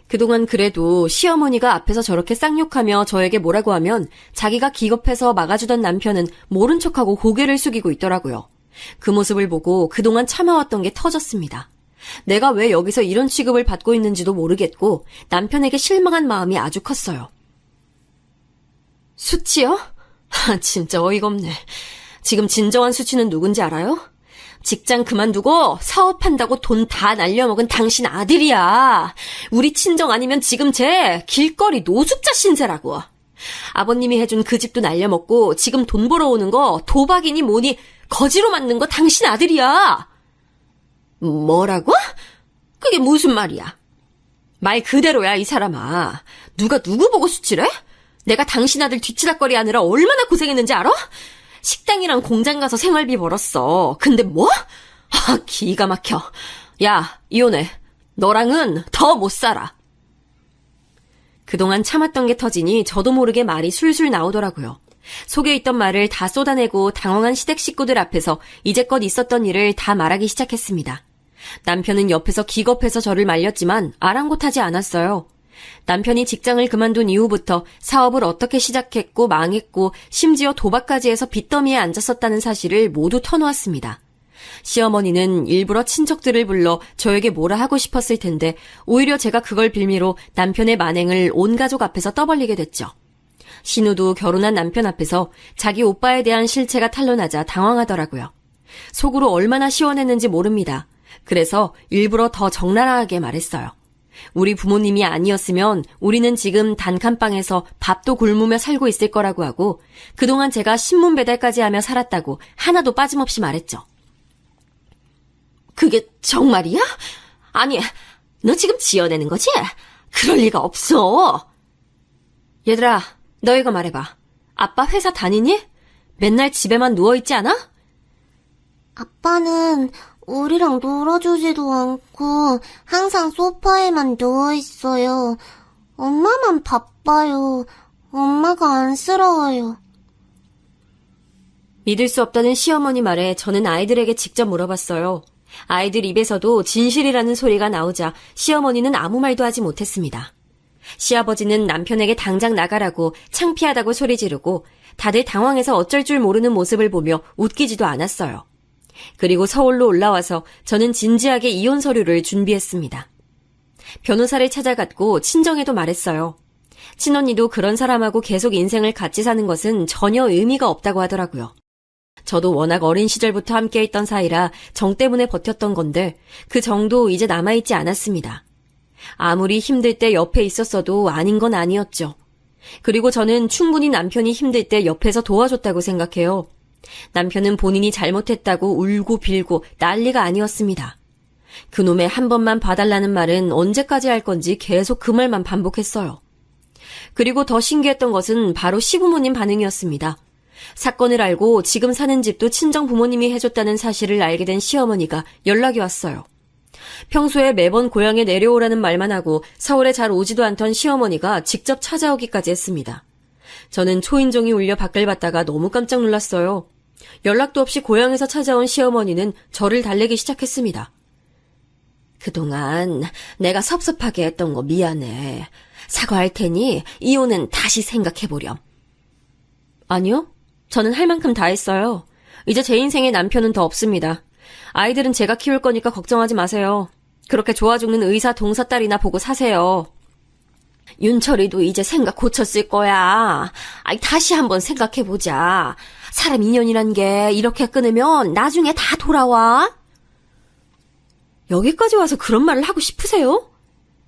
그동안 그래도 시어머니가 앞에서 저렇게 쌍욕하며 저에게 뭐라고 하면 자기가 기겁해서 막아주던 남편은 모른 척하고 고개를 숙이고 있더라고요. 그 모습을 보고 그동안 참아왔던 게 터졌습니다. 내가 왜 여기서 이런 취급을 받고 있는지도 모르겠고 남편에게 실망한 마음이 아주 컸어요. 수치요? 진짜 어이가 없네. 지금 진정한 수치는 누군지 알아요? 직장 그만두고 사업한다고 돈 다 날려먹은 당신 아들이야. 우리 친정 아니면 지금 쟤 길거리 노숙자 신세라고. 아버님이 해준 그 집도 날려먹고 지금 돈 벌어오는 거 도박이니 뭐니 거지로 만든 거 당신 아들이야. 뭐라고? 그게 무슨 말이야? 말 그대로야, 이 사람아. 누가 누구 보고 수치래? 내가 당신 아들 뒤치다거리 하느라 얼마나 고생했는지 알아? 식당이랑 공장 가서 생활비 벌었어. 근데 뭐? 아, 기가 막혀. 야, 이혼해. 너랑은 더 못 살아. 그동안 참았던 게 터지니 저도 모르게 말이 술술 나오더라고요. 속에 있던 말을 다 쏟아내고 당황한 시댁 식구들 앞에서 이제껏 있었던 일을 다 말하기 시작했습니다. 남편은 옆에서 기겁해서 저를 말렸지만 아랑곳하지 않았어요. 남편이 직장을 그만둔 이후부터 사업을 어떻게 시작했고 망했고 심지어 도박까지 해서 빚더미에 앉았었다는 사실을 모두 터놓았습니다. 시어머니는 일부러 친척들을 불러 저에게 뭐라 하고 싶었을 텐데 오히려 제가 그걸 빌미로 남편의 만행을 온 가족 앞에서 떠벌리게 됐죠. 신우도 결혼한 남편 앞에서 자기 오빠에 대한 실체가 탄로나자 당황하더라고요. 속으로 얼마나 시원했는지 모릅니다. 그래서 일부러 더 적나라하게 말했어요. 우리 부모님이 아니었으면 우리는 지금 단칸방에서 밥도 굶으며 살고 있을 거라고 하고 그동안 제가 신문 배달까지 하며 살았다고 하나도 빠짐없이 말했죠. 그게 정말이야? 아니, 너 지금 지어내는 거지? 그럴 리가 없어. 얘들아, 너희가 말해봐. 아빠 회사 다니니? 맨날 집에만 누워있지 않아? 아빠는 우리랑 놀아주지도 않고 항상 소파에만 누워있어요. 엄마만 바빠요. 엄마가 안쓰러워요. 믿을 수 없다는 시어머니 말에 저는 아이들에게 직접 물어봤어요. 아이들 입에서도 진실이라는 소리가 나오자 시어머니는 아무 말도 하지 못했습니다. 시아버지는 남편에게 당장 나가라고 창피하다고 소리 지르고 다들 당황해서 어쩔 줄 모르는 모습을 보며 웃기지도 않았어요. 그리고 서울로 올라와서 저는 진지하게 이혼 서류를 준비했습니다. 변호사를 찾아갔고 친정에도 말했어요. 친언니도 그런 사람하고 계속 인생을 같이 사는 것은 전혀 의미가 없다고 하더라고요. 저도 워낙 어린 시절부터 함께 있던 사이라 정 때문에 버텼던 건데 그 정도 이제 남아있지 않았습니다. 아무리 힘들 때 옆에 있었어도 아닌 건 아니었죠. 그리고 저는 충분히 남편이 힘들 때 옆에서 도와줬다고 생각해요. 남편은 본인이 잘못했다고 울고 빌고 난리가 아니었습니다. 그놈의 한 번만 봐달라는 말은 언제까지 할 건지 계속 그 말만 반복했어요. 그리고 더 신기했던 것은 바로 시부모님 반응이었습니다. 사건을 알고 지금 사는 집도 친정 부모님이 해줬다는 사실을 알게 된 시어머니가 연락이 왔어요. 평소에 매번 고향에 내려오라는 말만 하고 서울에 잘 오지도 않던 시어머니가 직접 찾아오기까지 했습니다. 저는 초인종이 울려 밖을 봤다가 너무 깜짝 놀랐어요. 연락도 없이 고향에서 찾아온 시어머니는 저를 달래기 시작했습니다. 그동안 내가 섭섭하게 했던 거 미안해. 사과할 테니 이혼은 다시 생각해보렴. 아니요. 저는 할 만큼 다 했어요. 이제 제 인생에 남편은 더 없습니다. 아이들은 제가 키울 거니까 걱정하지 마세요. 그렇게 좋아 죽는 의사 동사딸이나 보고 사세요. 윤철이도 이제 생각 고쳤을 거야. 다시 한번 생각해보자. 사람 인연이란 게 이렇게 끊으면 나중에 다 돌아와. 여기까지 와서 그런 말을 하고 싶으세요?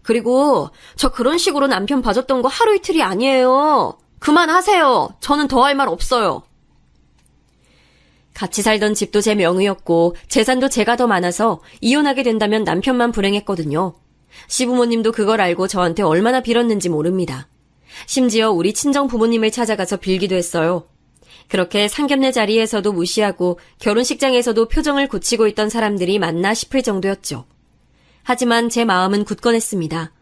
그리고 저 그런 식으로 남편 봐줬던 거 하루 이틀이 아니에요. 그만하세요. 저는 더 할 말 없어요. 같이 살던 집도 제 명의였고 재산도 제가 더 많아서 이혼하게 된다면 남편만 불행했거든요. 시부모님도 그걸 알고 저한테 얼마나 빌었는지 모릅니다. 심지어 우리 친정 부모님을 찾아가서 빌기도 했어요. 그렇게 상견례 자리에서도 무시하고 결혼식장에서도 표정을 고치고 있던 사람들이 맞나 싶을 정도였죠. 하지만 제 마음은 굳건했습니다.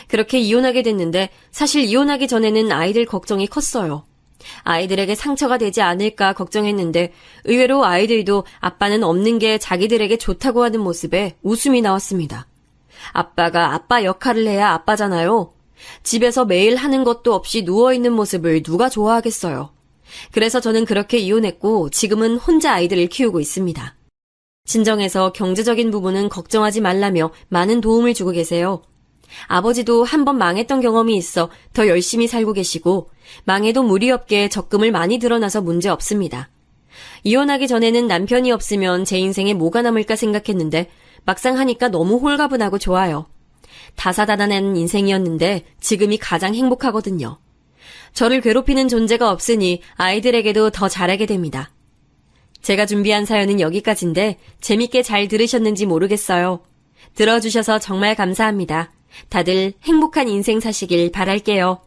그렇게 이혼하게 됐는데 사실 이혼하기 전에는 아이들 걱정이 컸어요. 아이들에게 상처가 되지 않을까 걱정했는데 의외로 아이들도 아빠는 없는 게 자기들에게 좋다고 하는 모습에 웃음이 나왔습니다. 아빠가 아빠 역할을 해야 아빠잖아요. 집에서 매일 하는 것도 없이 누워있는 모습을 누가 좋아하겠어요. 그래서 저는 그렇게 이혼했고 지금은 혼자 아이들을 키우고 있습니다. 친정에서 경제적인 부분은 걱정하지 말라며 많은 도움을 주고 계세요. 아버지도 한번 망했던 경험이 있어 더 열심히 살고 계시고 망해도 무리 없게 적금을 많이 들어놔서 문제 없습니다. 이혼하기 전에는 남편이 없으면 제 인생에 뭐가 남을까 생각했는데 막상 하니까 너무 홀가분하고 좋아요. 다사다난한 인생이었는데 지금이 가장 행복하거든요. 저를 괴롭히는 존재가 없으니 아이들에게도 더 잘하게 됩니다. 제가 준비한 사연은 여기까지인데 재밌게 잘 들으셨는지 모르겠어요. 들어주셔서 정말 감사합니다. 다들 행복한 인생 사시길 바랄게요.